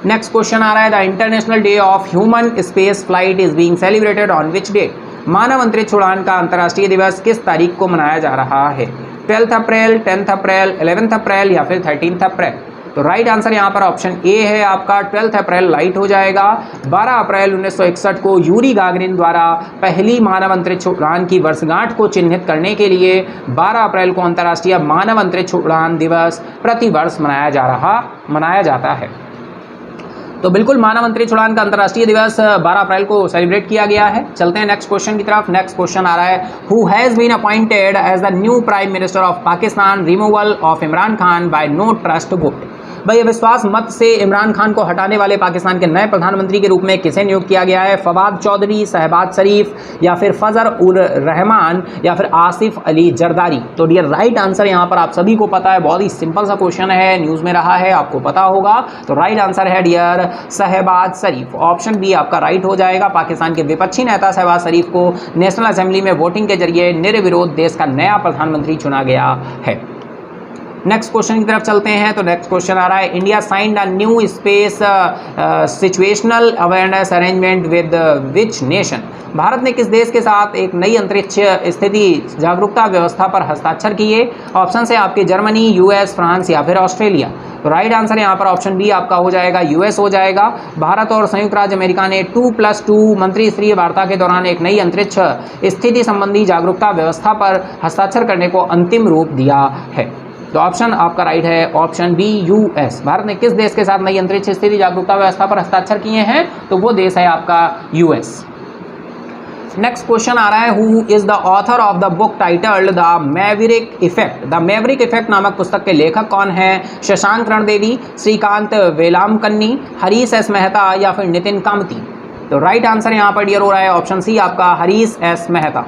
नेक्स्ट क्वेश्चन आ रहा है, the International day of Human Space Flight is being celebrated on which date. मानव अंतरिक्ष उड़ान का अंतर्राष्ट्रीय दिवस किस तारीख को मनाया जा रहा है। 12 अप्रैल, 10 अप्रैल, 11 अप्रैल या फिर 13 अप्रैल। तो राइट आंसर यहाँ पर ऑप्शन ए है आपका, 12 अप्रैल राइट हो जाएगा। 12 अप्रैल 1961 को यूरी गागरिन द्वारा पहली मानव अंतरिक्ष उड़ान की वर्षगांठ को चिन्हित करने के लिए 12 अप्रैल को अंतर्राष्ट्रीय मानव अंतरिक्ष उड़ान दिवस प्रतिवर्ष मनाया जाता है। तो बिल्कुल मानव अंतरिक्ष उड़ान का अंतर्राष्ट्रीय दिवस 12 अप्रैल को सेलिब्रेट किया गया है। चलते हैं नेक्स्ट क्वेश्चन की तरफ। नेक्स्ट क्वेश्चन आ रहा है, who has been appointed as the new prime minister of Pakistan removal of Imran Khan by no trust vote. भाई अविश्वास मत से इमरान खान को हटाने वाले पाकिस्तान के नए प्रधानमंत्री के रूप में किसे नियुक्त किया गया है। फवाद चौधरी, शहबाज शरीफ या फिर फजर उर रहमान या फिर आसिफ अली जरदारी। तो डियर राइट आंसर यहाँ पर आप सभी को पता है, बहुत ही सिंपल सा क्वेश्चन है, न्यूज़ में रहा है, आपको पता होगा। तो राइट आंसर है डियर शहबाज शरीफ। ऑप्शन बी आपका राइट हो जाएगा। पाकिस्तान के विपक्षी नेता शहबाज शरीफ को नेशनल असेंबली में वोटिंग के जरिए निर्विरोध देश का नया प्रधानमंत्री चुना गया है। नेक्स्ट क्वेश्चन की तरफ चलते हैं। तो नेक्स्ट क्वेश्चन आ रहा है, India signed a new space situational awareness arrangement with which nation. Bharat ने किस देश के साथ एक नई अंतरिक्ष स्थिति जागरूकता व्यवस्था पर हस्ताक्षर किए। ऑप्शन है आपके जर्मनी, US, फ्रांस या फिर ऑस्ट्रेलिया। तो राइट आंसर यहाँ पर ऑप्शन बी आपका हो जाएगा, US हो जाएगा। भारत और संयुक्त राज्य अमेरिका ने 2+2 मंत्री स्तरीय वार्ता के दौरान एक नई अंतरिक्ष स्थिति संबंधी जागरूकता व्यवस्था पर हस्ताक्षर करने को अंतिम रूप दिया है। तो ऑप्शन आपका राइट है, ऑप्शन बी US। भारत ने किस देश के साथ नई अंतरिक्ष स्थिति जागरूकता व्यवस्था पर हस्ताक्षर किए हैं, तो वो देश है आपका US। नेक्स्ट क्वेश्चन आ रहा है, who is the author of the book titled the Maverick effect. The Maverick effect नामक पुस्तक के लेखक कौन है। शशांक रणदेवी, श्रीकांत वेलामकन्नी, हरीश S मेहता या फिर नितिन कामती। तो राइट आंसर यहाँ पर डियर हो रहा है ऑप्शन सी आपका, हरीश S मेहता।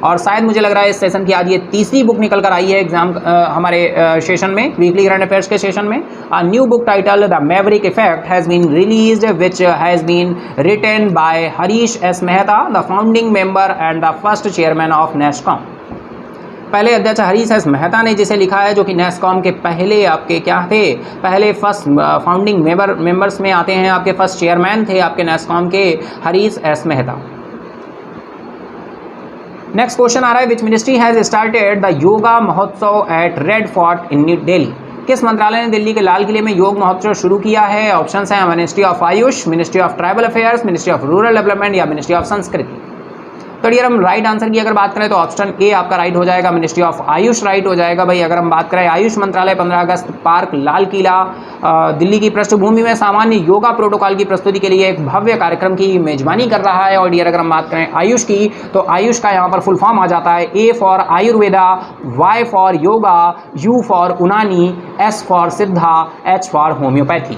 और शायद मुझे लग रहा है इस सेशन की आज ये तीसरी बुक निकल कर आई है एग्जाम हमारे सेशन में, वीकली करंट अफेयर्स के सेशन में। A new book title the Maverick Effect has been released which has been written by Harish S Mehta, the founding member and the first chairman of NASSCOM. पहले अध्यक्ष Harish S Mehta ने जिसे लिखा है, जो कि नेस्कॉम के पहले आपके क्या थे, पहले फर्स्ट फाउंडिंग मेंबर्स में आते हैं, आपके फर्स्ट चेयरमैन थे आपके नेस्कॉम के Harish S Mehta. Next question आ रहा है, which ministry has started the yoga Mahotsav at Red Fort in New Delhi. किस मंत्रालय ने दिल्ली के लाल किले में योग महोत्सव शुरू किया है। ऑप्शंस हैं ministry of Ayush, ministry of tribal affairs, ministry of rural development या मिनिस्ट्री ऑफ संस्कृति। तो डियर हम राइट आंसर की अगर बात करें तो ऑप्शन ए आपका राइट हो जाएगा, मिनिस्ट्री ऑफ आयुष राइट हो जाएगा भाई। अगर हम बात करें आयुष मंत्रालय 15 अगस्त पार्क लाल किला दिल्ली की पृष्ठभूमि में सामान्य योगा प्रोटोकॉल की प्रस्तुति के लिए एक भव्य कार्यक्रम की मेजबानी कर रहा है। और डियर अगर हम बात करें आयुष की तो आयुष का यहाँ पर फुल फॉर्म आ जाता है A for Ayurveda, Y for yoga, U for Unani, S for Siddha, H for homeopathy.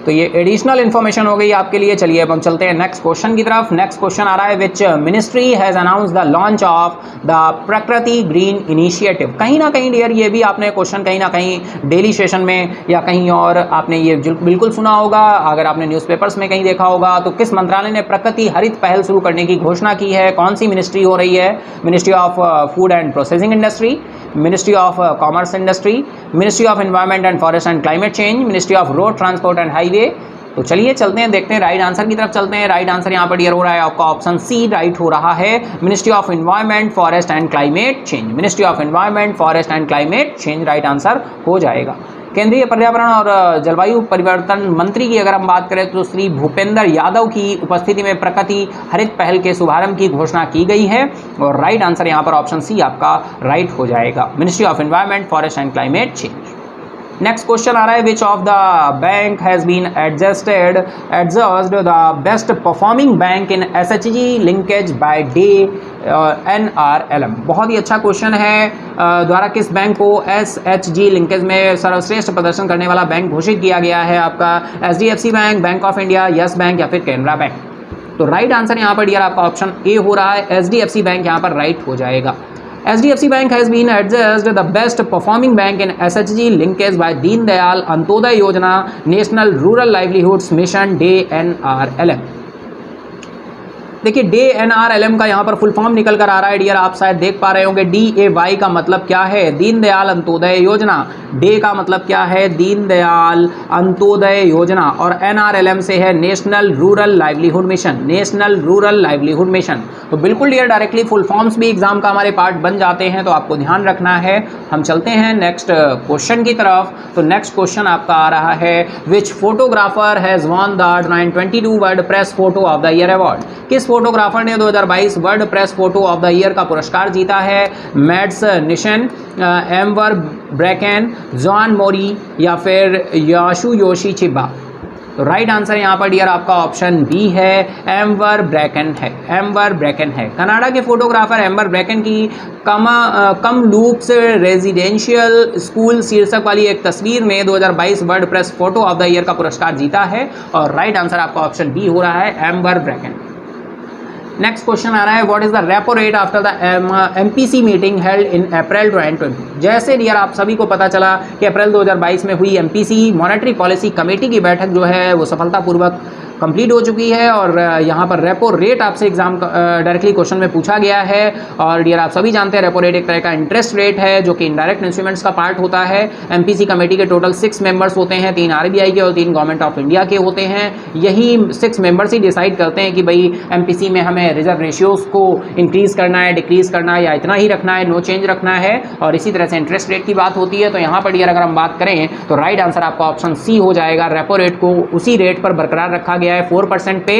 तो ये एडिशनल इन्फॉर्मेशन हो गई आपके लिए। चलिए अब हम चलते हैं नेक्स्ट क्वेश्चन की तरफ। नेक्स्ट क्वेश्चन आ रहा है which ministry has announce the launch of the प्रकृति ग्रीन इनिशिएटिव। कहीं ना कहीं डियर ये भी आपने क्वेश्चन कहीं ना कहीं डेली सेशन में या कहीं और आपने ये बिल्कुल सुना होगा, अगर आपने न्यूज़पेपर्स में कहीं देखा होगा। तो किस मंत्रालय ने प्रकृति हरित पहल शुरू करने की घोषणा की है? कौन सी मिनिस्ट्री हो रही है? Ministry of food and processing industry, ministry of commerce industry, ministry of environment and forest and climate change, ministry of road transport and highway. तो चलिए चलते हैं, देखते हैं राइट आंसर की तरफ चलते हैं। राइट आंसर यहाँ पर डियर हो रहा है आपका ऑप्शन सी राइट हो रहा है, ministry of environment forest and climate change. Ministry of environment forest and climate change right answer हो जाएगा। केंद्रीय पर्यावरण और जलवायु परिवर्तन मंत्री की अगर हम बात करें तो श्री भूपेंद्र यादव की उपस्थिति में प्रकृति हरित पहल के शुभारंभ की घोषणा की गई है। और राइट आंसर यहाँ पर ऑप्शन सी आपका राइट हो जाएगा, ministry of environment forest and climate change. Next question आ रहा है which of the bank has been adjusted the best performing bank in SHG linkage by day NRLM। बहुत ही अच्छा क्वेश्चन है। द्वारा किस बैंक को SHG लिंकेज में सर्वश्रेष्ठ प्रदर्शन करने वाला बैंक घोषित किया गया है? आपका HDFC bank, bank of India, yes bank या फिर कैनरा बैंक। तो राइट आंसर यहाँ पर डियर आपका ऑप्शन ए हो रहा है, HDFC बैंक यहाँ पर राइट हो जाएगा। HDFC Bank has been adjudged the best performing bank in SHG linkage by Deen Dayal Antyodaya Yojana National Rural Livelihoods Mission DNRLM। देखिए DNRLM का यहाँ पर फुल फॉर्म निकल कर आ रहा है डियर, आप शायद देख पा रहे होंगे। DAY का मतलब क्या है? दीन दयाल अंत्योदय योजना। डे का मतलब क्या है? दीन दयाल अंत्योदय योजना। और NRLM से है national rural livelihood mission, national rural livelihood mission. तो बिल्कुल डियर डायरेक्टली फुल फॉर्म्स भी एग्जाम का हमारे पार्ट बन जाते हैं, तो आपको ध्यान रखना है। हम चलते हैं नेक्स्ट क्वेश्चन की तरफ। तो नेक्स्ट क्वेश्चन आपका आ रहा है which photographer has won the 2022 world press photo of the year award. किस फोटोग्राफर ने 2022 world press photo of the year का पुरस्कार जीता है? Mads Nissen, Amber Bracken, John Moore या फिर यासुयोशी चिबा। तो राइट आंसर यहाँ पर डियर आपका ऑप्शन बी है, एम्बर ब्रैकेन है, एम्बर ब्रैकेन है। कनाडा के फोटोग्राफर एम्बर ब्रैकेन की कम लूप्स रेजिडेंशियल स्कूल शीर्षक वाली एक तस्वीर में 2022 world press photo of the year का पुरस्कार जीता है। और राइट आंसर आपका ऑप्शन बी हो रहा है, एम्बर ब्रैकेन। नेक्स्ट क्वेश्चन आ रहा है what is the repo rate after the MPC meeting held in April 2020। जैसे डियर आप सभी को पता चला कि अप्रैल 2022 में हुई MPC मॉनेटरी पॉलिसी कमेटी की बैठक जो है वो सफलतापूर्वक कंप्लीट हो चुकी है। और यहाँ पर रेपो रेट आपसे एग्जाम डायरेक्टली क्वेश्चन में पूछा गया है। और डियर आप सभी जानते हैं रेपो रेट एक तरह का इंटरेस्ट रेट है जो कि इनडायरेक्ट इंस्ट्रूमेंट्स का पार्ट होता है। MPC कमेटी के टोटल 6 मेंबर्स होते हैं, 3 RBI के और 3 गवर्नमेंट ऑफ इंडिया के होते हैं। यही 6 मेंबर्स ही डिसाइड करते हैं कि भाई MPC में हमें रिजर्व रेशियोज को इंक्रीज़ करना है, डिक्रीज़ करना है या इतना ही रखना है, नो चेंज रखना है। और इसी तरह से इंटरेस्ट रेट की बात होती है। तो यहाँ पर डियर अगर हम बात करें तो राइट आंसर आपका ऑप्शन सी हो जाएगा, रेपो रेट को उसी रेट पर बरकरार रखा गया है, 4% पे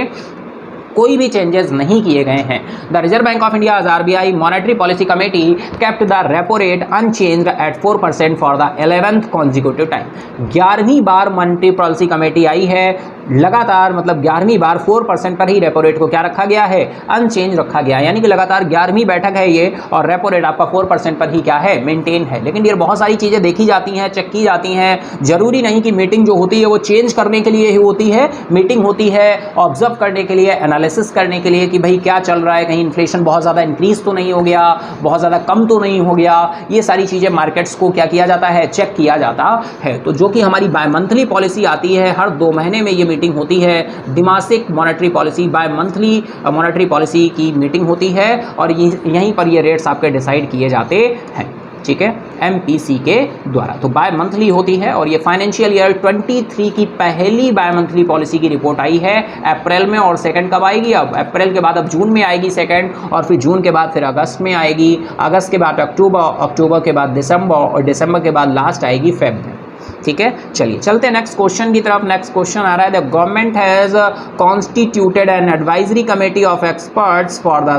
कोई भी चेंजेस नहीं किए गए हैं। The Reserve Bank of India RBI monetary policy committee kept the repo rate unchanged at 4% for the 11th consecutive time. 11वीं बार मॉनेटरी पॉलिसी कमेटी आई है लगातार, मतलब 11वीं बार 4% पर ही रेपो रेट को क्या रखा गया है? अनचेंज रखा गया है। यानी कि लगातार 11वीं बैठक है ये और रेपो रेट आपका 4% पर ही क्या है? मेंटेन है। लेकिन ये बहुत सारी चीज़ें देखी जाती हैं, चेक की जाती हैं। जरूरी नहीं कि मीटिंग जो होती है वो चेंज करने के लिए ही होती है। मीटिंग होती है ऑब्जर्व करने के लिए, एनालिसिस करने के लिए कि भाई क्या चल रहा है, कहीं इन्फ्लेशन बहुत ज़्यादा इंक्रीज तो नहीं हो गया, बहुत ज़्यादा कम तो नहीं हो गया। ये सारी चीज़ें मार्केट्स को क्या किया जाता है? चेक किया जाता है। तो जो कि हमारी बाय मंथली पॉलिसी आती है, हर 2 महीने में ये मीटिंग होती है। द्विमासिक monetary policy, bimonthly monetary policy की मीटिंग होती है और यहीं पर ये रेट्स आपके डिसाइड किए जाते हैं। ठीक है, MPC के द्वारा। तो बाय मंथली होती है और ये फाइनेंशियल ईयर 23 की पहली बाय मंथली पॉलिसी की रिपोर्ट आई है अप्रैल में। और सेकंड कब आएगी? अब अप्रैल के बाद अब जून में आएगी सेकंड, और फिर जून के बाद फिर अगस्त में आएगी, अगस्त के बाद अक्टूबर, अक्टूबर के बाद दिसंबर और दिसंबर के बाद लास्ट आएगी फेब में। ठीक है, चलिए चलते हैं नेक्स्ट क्वेश्चन की तरफ। नेक्स्ट क्वेश्चन आ रहा है, the government has constituted an advisory committee of experts for the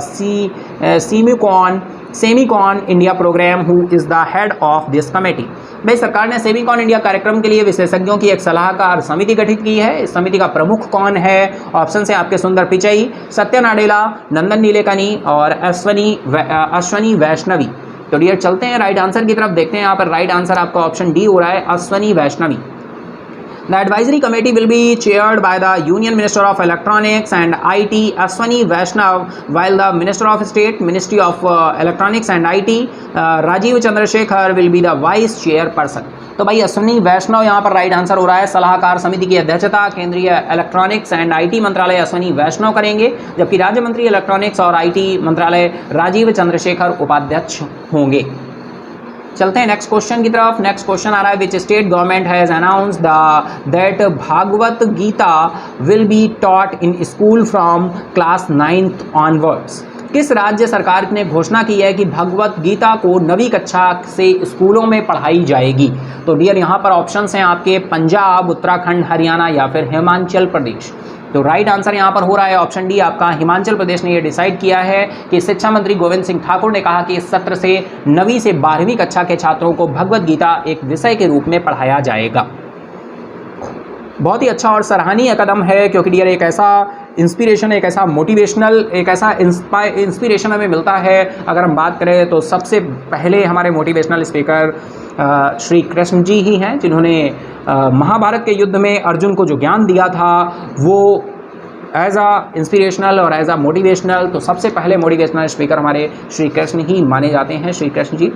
Semicon India programme, who is the head of this committee. भाई सरकार ने सेमीकॉन इंडिया कार्यक्रम के लिए विशेषज्ञों की एक सलाहकार समिति गठित की है। इस समिति का प्रमुख कौन है? ऑप्शन है आपके सुंदर पिचई, सत्य नाडेला, नंदन नीलेकनी और अश्वनी वैष्णवी। तो डियर चलते हैं राइट आंसर की तरफ, देखते हैं यहाँ पर राइट आंसर आपका ऑप्शन डी हो रहा है, Ashwani Vaishnavi. The advisory committee will be chaired by the Union Minister of Electronics and IT, Ashwani Vaishnav, while the Minister of State, Ministry of Electronics and IT, Rajiv Chandrasekhar will be the Vice Chairperson। तो भाई अश्वनी वैष्णव यहाँ पर right answer हो रहा है। सलाहकार समिति की अध्यक्षता केंद्रीय इलेक्ट्रॉनिक्स एंड आईटी मंत्रालय अश्वनी वैष्णव करेंगे, जबकि राज्य मंत्री इलेक्ट्रॉनिक्स और आईटी मंत्रालय राजीव चंद्रशेखर उपाध्यक्ष होंगे। चलते हैं नेक्स्ट क्वेश्चन की तरफ। नेक्स्ट क्वेश्चन आ रहा है, which state government has announced that Bhagavad Gita will be taught in school from class 9th onwards. किस राज्य सरकार ने घोषणा की है कि भगवत गीता को 9वीं कक्षा से स्कूलों में पढ़ाई जाएगी? तो डियर यहाँ पर ऑप्शंस हैं आपके पंजाब, उत्तराखंड, हरियाणा या फिर हिमाचल प्रदेश। तो राइट आंसर यहाँ पर हो रहा है ऑप्शन डी आपका, हिमाचल प्रदेश ने ये डिसाइड किया है कि शिक्षा मंत्री गोविंद सिंह ठाकुर ने कहा कि इस सत्र से 9वीं से 12वीं कक्षा के छात्रों को भगवत गीता एक विषय के रूप में पढ़ाया जाएगा। बहुत ही अच्छा और सराहनीय कदम है, क्योंकि डियर एक ऐसा इंस्पिरेशन, एक ऐसा मोटिवेशनल, एक ऐसा इंस्पिरेशन हमें मिलता है। अगर हम बात करें तो सबसे पहले हमारे मोटिवेशनल स्पीकर श्री कृष्ण जी ही हैं, जिन्होंने महाभारत के युद्ध में अर्जुन को जो ज्ञान दिया था वो एज आ इंस्पिरेशनल और एज आ मोटिवेशनल, तो सबसे पहले मोटिवेशनल स्पीकर हमारे श्री कृष्ण ही माने जाते हैं, श्री कृष्ण जी।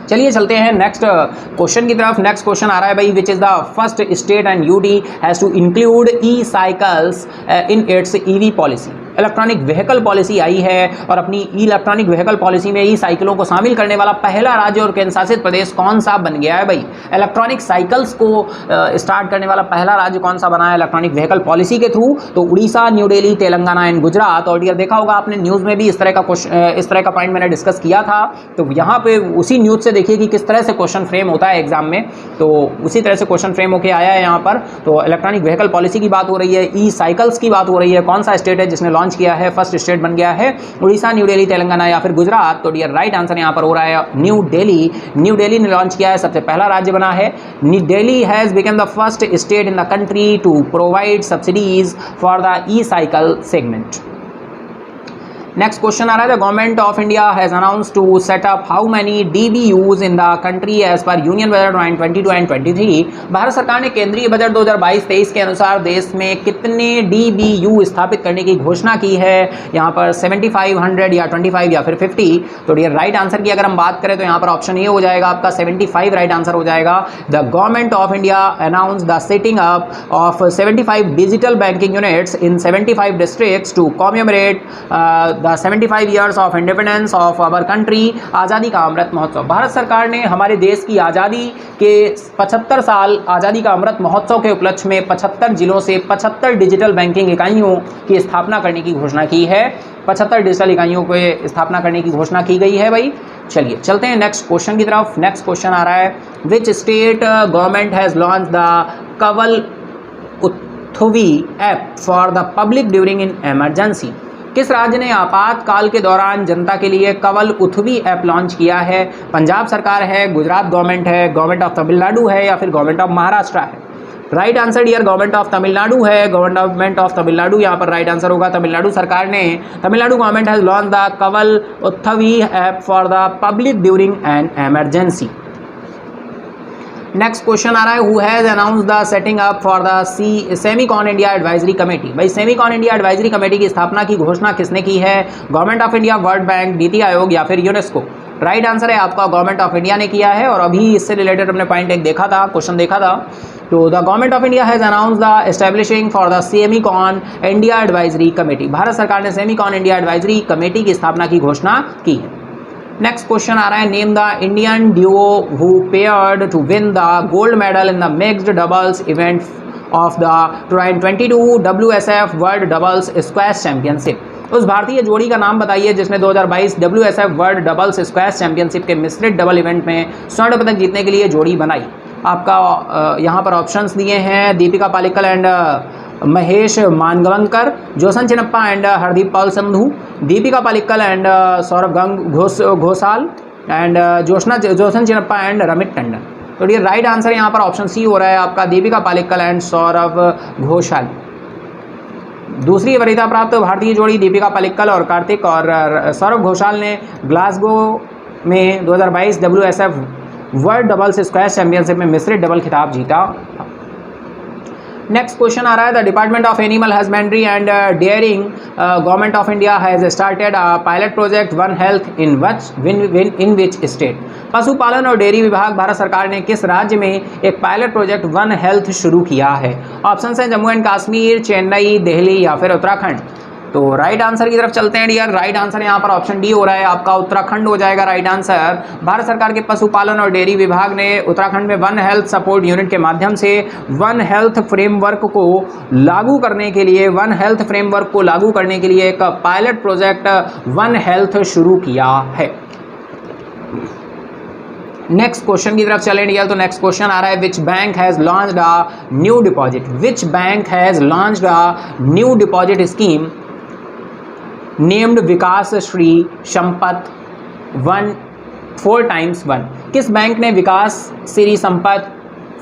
चलिए चलते हैं नेक्स्ट क्वेश्चन की तरफ। नेक्स्ट क्वेश्चन आ रहा है भाई, which is the first state and UT has to include e cycles in its EV policy. Electronic vehicle policy आई है और अपनी इलेक्ट्रॉनिक व्हीकल पॉलिसी में ई साइकिलों को शामिल करने वाला पहला राज्य और केंद्र शासित प्रदेश कौन सा बन गया है? भाई इलेक्ट्रॉनिक साइकिल्स को स्टार्ट करने वाला पहला राज्य कौन सा बना है इलेक्ट्रॉनिक व्हीकल पॉलिसी के थ्रू? तो उड़ीसा, न्यू दिल्ली, तेलंगाना एंड गुजरात। और डियर देखा होगा आपने न्यूज़ में भी इस तरह का पॉइंट मैंने डिस्कस किया था। तो यहाँ पे उसी न्यूज़ से देखिए कि किस तरह से क्वेश्चन फ्रेम होता है एग्जाम में, तो उसी तरह से क्वेश्चन फ्रेम होकर आया है यहाँ पर। तो इलेक्ट्रॉनिक व्हीकल पॉलिसी की बात हो रही है, ई साइकिल्स की बात हो रही है। कौन सा स्टेट है जिसने लॉन्च किया है? फर्स्ट स्टेट बन गया है उड़ीसा, न्यू दिल्ली, तेलंगाना या फिर गुजरात। तो डियर राइट आंसर यहाँ पर हो रहा है न्यू दिल्ली। न्यू दिल्ली ने लॉन्च किया है, सबसे पहला राज्य बना है। New Delhi has become the first state in the country to provide subsidies for the e cycle segment. Next question आ रहा है, the government of India has announce to set up how many DBUs in the country as per union budget 2022 and 23। Bharat सरकार ने केंद्रीय budget 2022-23 के अनुसार देश में कितने DBU स्थापित करने की घोषणा की है? यहाँ पर 75, 100 या 25 या फिर 50। तो डियर राइट आंसर की अगर हम बात करें तो यहाँ पर ऑप्शन ये हो जाएगा आपका 75 राइट आंसर हो जाएगा। The government of India announce the setting up of 75 digital banking units in 75 districts to commemorate the 75 years of independence of our country. Azadi Ka Amrit Mahotsav. Bharat सरकार ने हमारे देश की आज़ादी के 75 साल आज़ादी का अमृत महोत्सव के उपलक्ष्य में 75 जिलों से 75 डिजिटल बैंकिंग इकाइयों की स्थापना करने की घोषणा की है। 75 डिजिटल इकाइयों को स्थापना करने की घोषणा की गई है भाई। चलिए चलते हैं नेक्स्ट क्वेश्चन की तरफ। नेक्स्ट क्वेश्चन आ रहा है, which state government has launch the Kaval Uthavi app for the public during in emergency. किस राज्य ने आपातकाल के दौरान जनता के लिए कवल उथवी ऐप लॉन्च किया है? पंजाब सरकार है, गुजरात गवर्नमेंट है, गवर्नमेंट ऑफ तमिलनाडु है या फिर गवर्नमेंट ऑफ महाराष्ट्र है? Right answer dear government of Tamil Nadu है। गवर्नमेंट ऑफ तमिलनाडु यहाँ पर राइट आंसर होगा। तमिलनाडु सरकार ने, Tamil Nadu government has launch the Kaval Uthavi app for the public during an emergency. Next question आ रहा है, who has announce the setting up for the Semicon India advisory committee. भाई सेमीकॉन इंडिया एडवाइजरी कमेटी की स्थापना की घोषणा किसने की है? Government of India, world bank, NITI Aayog या फिर यूनेस्को? राइट आंसर है आपका गवर्नमेंट ऑफ इंडिया ने किया है। और अभी इससे रिलेटेड हमने पॉइंट एक देखा था, क्वेश्चन देखा था। तो the government of India has announce the establishing for the Semicon India advisory committee. Bharat सरकार ने सेमीकॉन इंडिया एडवाइजरी कमेटी की स्थापना की घोषणा की है। नेक्स्ट क्वेश्चन आ रहा है, name the Indian duo who paired to win the gold medal in the mixed doubles event of the 2022 WSF world doubles squash championship. उस भारतीय जोड़ी का नाम बताइए जिसने 2022 WSF world doubles squash championship के मिश्रित डबल इवेंट में स्वर्ण पदक जीतने के लिए जोड़ी बनाई। आपका यहाँ पर ऑप्शंस दिए हैं Deepika Pallikal and Mahesh Mangaonkar, Joshna Chinappa and Hardeep Pal Sandhu, Deepika Pallikal and Saurav Ghosal and Joshna Chinappa and Ramit Tandon. तो ये राइट आंसर यहाँ पर ऑप्शन सी हो रहा है आपका, दीपिका पालिकल एंड सौरभ घोषाल। दूसरी वरीयता प्राप्त भारतीय जोड़ी दीपिका पालिकल और कार्तिक और सौरभ घोषाल ने ग्लासगो में 2022 WSF world doubles squash championship में मिश्रित डबल खिताब जीता। नेक्स्ट क्वेश्चन आ रहा है, the department of animal husbandry and dairying government of India has started a pilot project one health in which state. पशुपालन और डेयरी विभाग भारत सरकार ने किस राज्य में एक पायलट प्रोजेक्ट वन हेल्थ शुरू किया है? ऑप्शन है जम्मू एंड कश्मीर, चेन्नई, दिल्ली या फिर उत्तराखंड। तो राइट आंसर की तरफ चलते हैं डियर। राइट आंसर यहाँ पर ऑप्शन डी हो रहा है आपका, उत्तराखंड हो जाएगा राइट आंसर। भारत सरकार के पशुपालन और डेयरी विभाग ने उत्तराखंड में वन हेल्थ सपोर्ट यूनिट के माध्यम से वन हेल्थ फ्रेमवर्क को लागू करने के लिए एक पायलट प्रोजेक्ट वन हेल्थ शुरू किया है। नेक्स्ट क्वेश्चन की तरफ चलें डियर। तो नेक्स्ट क्वेश्चन आ रहा है, which bank has launched a new deposit? Which bank has launched a new deposit scheme named Vikas Shri Sampat 4x1? किस बैंक ने विकास श्री संपत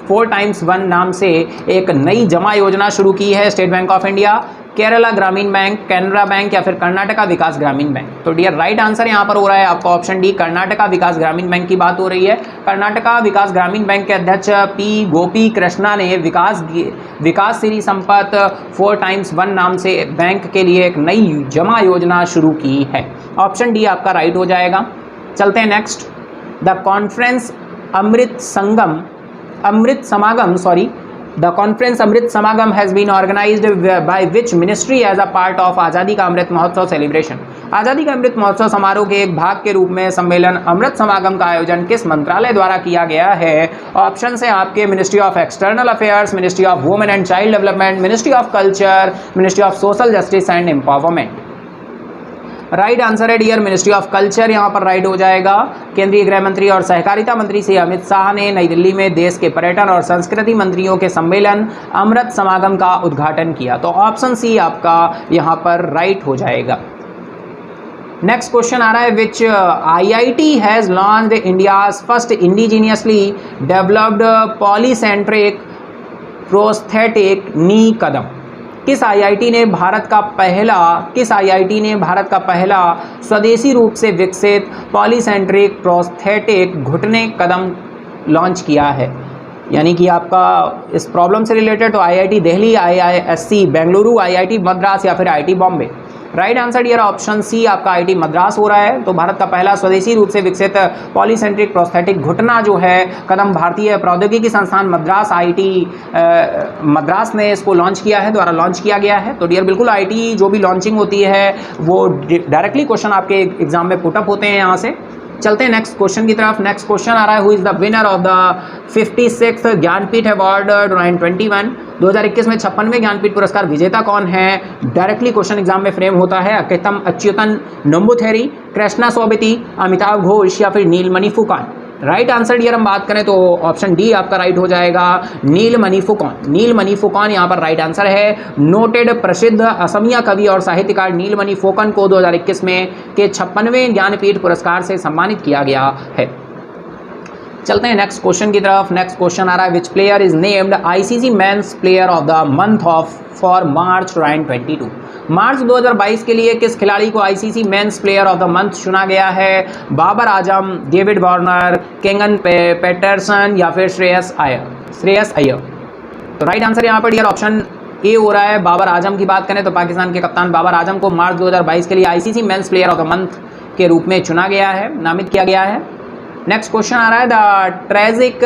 4x1 नाम से एक नई जमा योजना शुरू की है? State bank of India, Kerala ग्रामीण बैंक, कैनरा बैंक या फिर कर्नाटका विकास ग्रामीण बैंक। तो डियर राइट आंसर यहाँ पर हो रहा है आपका ऑप्शन डी, कर्नाटका विकास ग्रामीण बैंक की बात हो रही है। कर्नाटका विकास ग्रामीण बैंक के अध्यक्ष पी गोपी कृष्णा ने विकास श्री संपत 4x1 नाम से बैंक के लिए एक नई जमा योजना शुरू की है। ऑप्शन डी आपका राइट हो जाएगा। चलते हैं नेक्स्ट, द कॉन्फ्रेंस अमृत समागम has been organized by which ministry as a part of आज़ादी का अमृत महोत्सव सेलिब्रेशन? आज़ादी का अमृत महोत्सव समारोह के एक भाग के रूप में सम्मेलन अमृत समागम का आयोजन किस मंत्रालय द्वारा किया गया है? ऑप्शन है आपके ministry of external affairs, ministry of women and child development, ministry of culture, ministry of social justice and empowerment. Right answer है डियर मिनिस्ट्री ऑफ कल्चर, यहाँ पर राइट हो जाएगा। केंद्रीय गृह मंत्री और सहकारिता मंत्री श्री अमित शाह ने नई दिल्ली में देश के पर्यटन और संस्कृति मंत्रियों के सम्मेलन अमृत समागम का उद्घाटन किया। तो ऑप्शन सी आपका यहाँ पर राइट हो जाएगा। नेक्स्ट क्वेश्चन आ रहा है, which IIT has launched India's first indigenously developed polycentric prosthetic knee Kadam? किस IIT ने भारत का पहला स्वदेशी रूप से विकसित पॉलीसेंट्रिक प्रोस्थेटिक घुटने कदम लॉन्च किया है? यानी कि आपका इस प्रॉब्लम से रिलेटेड तो IIT Delhi, IISc Bengaluru, IIT Madras या फिर IIT Bombay. Right answer dear option C आपका IIT मद्रास हो रहा है। तो भारत का पहला स्वदेशी रूप से विकसित पॉलीसेंट्रिक प्रोस्थेटिक घुटना जो है कदम भारतीय प्रौद्योगिकी संस्थान मद्रास IIT मद्रास ने इसको लॉन्च किया गया है। तो डियर बिल्कुल IIT जो भी लॉन्चिंग होती है वो डायरेक्टली क्वेश्चन आपके एग्जाम में पुटअप होते हैं यहाँ से। चलते हैं नेक्स्ट क्वेश्चन की तरफ। नेक्स्ट क्वेश्चन आ रहा है, who is the winner of the 56th Jnanpith award 2021? 2021 में 56वें ज्ञानपीठ पुरस्कार विजेता कौन है? डायरेक्टली क्वेश्चन एग्जाम में फ्रेम होता है। अच्युतन नंबूथेरी, कृष्णा सोबती, अमिताभ घोष या फिर नीलमणि फुकन। राइट आंसर डियर हम बात करें तो ऑप्शन डी आपका राइट हो जाएगा, नीलमणि फुकन यहाँ पर राइट आंसर है। नोटेड प्रसिद्ध असमिया कवि और साहित्यकार नीलमणि फुकन को 2021 में के 56वें ज्ञानपीठ पुरस्कार से सम्मानित किया गया है। चलते हैं नेक्स्ट क्वेश्चन की तरफ। नेक्स्ट क्वेश्चन आ रहा है, विच player is named ICC men's player of the month for March 2022? मार्च 2022 के लिए किस खिलाड़ी को ICC men's player of the month चुना गया है? Babar Azam, David Warner, Kangen Patterson या फिर श्रेयस अय्यर। तो राइट आंसर यहाँ पर डियर ऑप्शन ए हो रहा है। बाबर आजम की बात करें तो पाकिस्तान के कप्तान बाबर आजम को मार्च 2022 के लिए ICC men's player of the month के रूप में चुना गया है, नामित किया गया है। नेक्स्ट क्वेश्चन आ रहा है, the tragic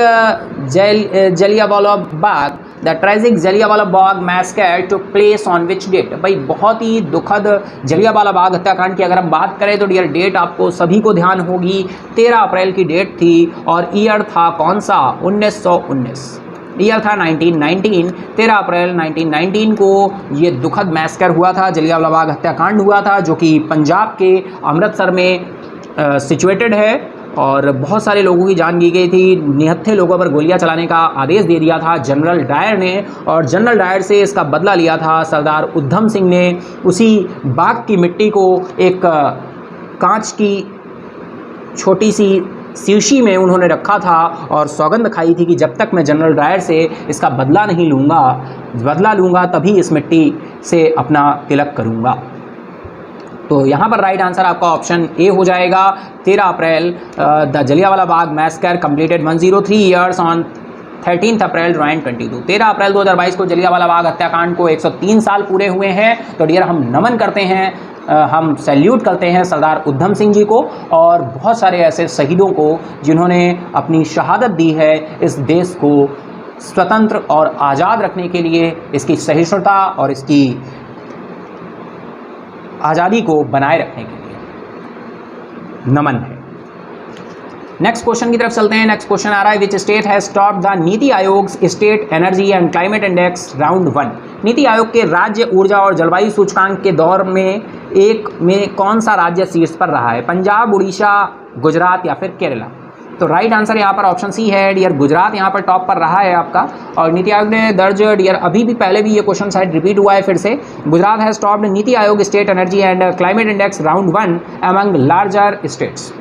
Jallianwala Bagh massacre took place on which date? भाई बहुत ही दुखद जलियांवाला बाग हत्याकांड की अगर हम बात करें तो डियर डेट आपको सभी को ध्यान होगी, 13 अप्रैल की डेट थी और ईयर था कौन सा? 1919। ईयर था 1919। 13 अप्रैल 1919 को ये दुखद मैस्कर हुआ था, जलियांवाला बाग हत्याकांड हुआ था, जो कि पंजाब के अमृतसर में सिचुएटेड है और बहुत सारे लोगों की जान ली गई थी। निहत्थे लोगों पर गोलियां चलाने का आदेश दे दिया था जनरल डायर ने, और जनरल डायर से इसका बदला लिया था सरदार उधम सिंह ने। उसी बाग की मिट्टी को एक कांच की छोटी सी शीशी में उन्होंने रखा था और सौगंध खाई थी कि जब तक मैं जनरल डायर से इसका बदला नहीं लूँगा, बदला लूँगा तभी इस मिट्टी से अपना तिलक करूँगा। तो यहाँ पर राइट आंसर आपका ऑप्शन ए हो जाएगा। 13 April the Jallianwala Bagh massacre completed 103 years on 13 अप्रैल 2022। 13 अप्रैल 2022 को जलियांवाला बाग हत्याकांड को 103 साल पूरे हुए हैं। तो डियर हम नमन करते हैं, हम सैल्यूट करते हैं सरदार उधम सिंह जी को और बहुत सारे ऐसे शहीदों को जिन्होंने अपनी शहादत दी है इस देश को स्वतंत्र और आज़ाद रखने के लिए, इसकी सहिष्णुता और इसकी आज़ादी को बनाए रखने के लिए नमन है। नेक्स्ट क्वेश्चन की तरफ चलते हैं। नेक्स्ट क्वेश्चन आ रहा है, which state has topped the नीति Aayog state energy and climate index round 1। NITI Aayog के राज्य ऊर्जा और जलवायु सूचकांक के दौर में एक में कौन सा राज्य शीर्ष पर रहा है? पंजाब, उड़ीसा, गुजरात या फिर केरला? तो राइट आंसर यहाँ पर ऑप्शन सी है डियर, गुजरात यहाँ पर टॉप पर रहा है आपका। और नीति आयोग ने दर्ज डियर, अभी भी पहले भी ये क्वेश्चन शायद रिपीट हुआ है फिर से। Gujarat has topped NITI Aayog state energy and climate index round 1 among larger states.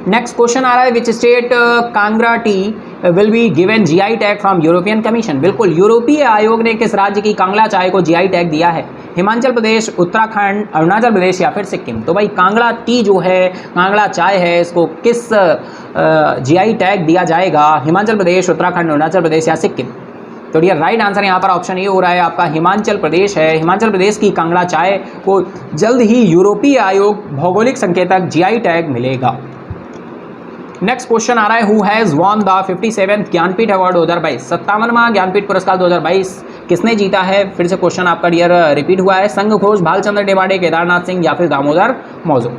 Next question आ रहा है, which state Kangra tea will be given GI tag from European commission. बिल्कुल, यूरोपीय आयोग ने किस राज्य की कांगड़ा चाय को जीआई टैग दिया है? हिमाचल प्रदेश, उत्तराखंड, अरुणाचल प्रदेश या फिर सिक्किम? तो भाई कांगड़ा टी जो है, कांगड़ा चाय है, इसको किस जीआई टैग दिया जाएगा? हिमाचल प्रदेश, उत्तराखंड, अरुणाचल प्रदेश या सिक्किम? तो डियर राइट आंसर यहाँ पर ऑप्शन ए हो रहा है आपका, हिमाचल प्रदेश है। हिमाचल प्रदेश की कांगड़ा चाय को जल्द ही यूरोपीय आयोग भौगोलिक संकेतक जीआई टैग मिलेगा। नेक्स्ट क्वेश्चन आ रहा है, who has won the 57th Jnanpith award 2022। 57वां ज्ञानपीठ पुरस्कार 2022 किसने जीता है? फिर से क्वेश्चन आपका डियर रिपीट हुआ है। संघ घोष, भालचंद्र डेवाडे, केदारनाथ सिंह या फिर दामोदर मौजो?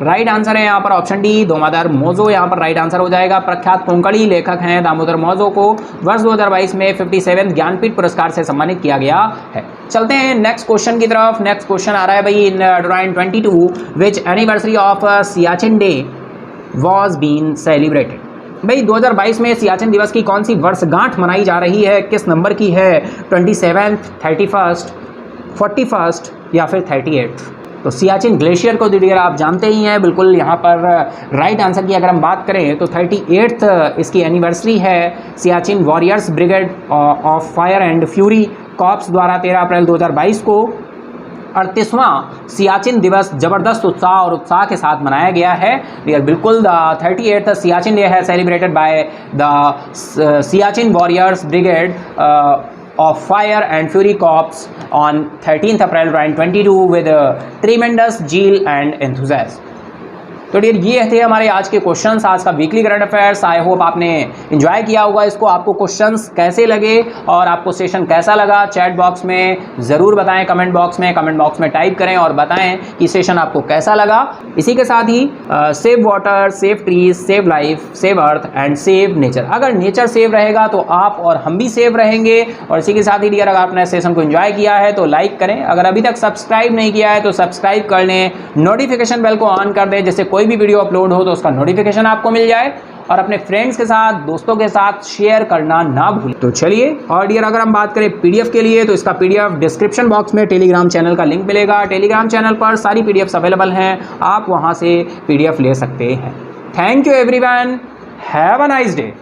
राइट आंसर है यहाँ पर ऑप्शन डी, दामोदर मौजो यहाँ पर राइट आंसर हो जाएगा। प्रख्यात कोंकणी लेखक हैं दामोदर मौजो को वर्ष 2022 में 57वें ज्ञानपीठ पुरस्कार से सम्मानित किया गया है। चलते हैं नेक्स्ट क्वेश्चन की तरफ। नेक्स्ट क्वेश्चन आ रहा है भाई, in 2022 which anniversary of Siachen day was been celebrated. भाई 2022 में सियाचिन दिवस की कौन सी वर्षगांठ मनाई जा रही है? किस नंबर की है? 27th, 31st, 41st या फिर 38th? तो सियाचिन ग्लेशियर को डियर आप जानते ही हैं। बिल्कुल यहाँ पर राइट आंसर की अगर हम बात करें तो 38th इसकी एनिवर्सरी है। Siachen warriors brigade of fire and fury corps द्वारा 13 अप्रैल 2022 को 38वां सियाचिन दिवस जबरदस्त उत्साह और उत्साह के साथ मनाया गया है। बिल्कुल, द 38th सियाचिन डे है celebrated by the Siachen warriors brigade of Fire and Fury Corps on 13th April 2022 with tremendous zeal and enthusiasm. तो डियर ये थे हमारे आज के क्वेश्चंस, आज का weekly current affairs. I hope आपने एंजॉय किया होगा इसको। आपको क्वेश्चंस कैसे लगे और आपको सेशन कैसा लगा चैट बॉक्स में ज़रूर बताएं, कमेंट बॉक्स में टाइप करें और बताएं कि सेशन आपको कैसा लगा। इसी के साथ ही save water, save trees, save life, save earth and save nature. अगर नेचर सेव रहेगा तो आप और हम भी सेव रहेंगे। और इसी के साथ ही डियर अगर आपने सेशन को एंजॉय किया है तो लाइक करें, अगर अभी तक सब्सक्राइब नहीं किया है तो सब्सक्राइब कर लें, नोटिफिकेशन बेल को ऑन कर दें जिससे कोई भी वीडियो अपलोड हो तो उसका नोटिफिकेशन आपको मिल जाए। और अपने फ्रेंड्स के साथ, दोस्तों के साथ शेयर करना ना भूलें। तो चलिए, और डियर अगर हम बात करें पीडीएफ के लिए तो इसका पीडीएफ डिस्क्रिप्शन बॉक्स में टेलीग्राम चैनल का लिंक मिलेगा। टेलीग्राम चैनल पर सारी पीडीएफ्स अवेलेबल हैं, आप वहां से पीडीएफ ले सकते हैं। Thank you everyone, have a nice day.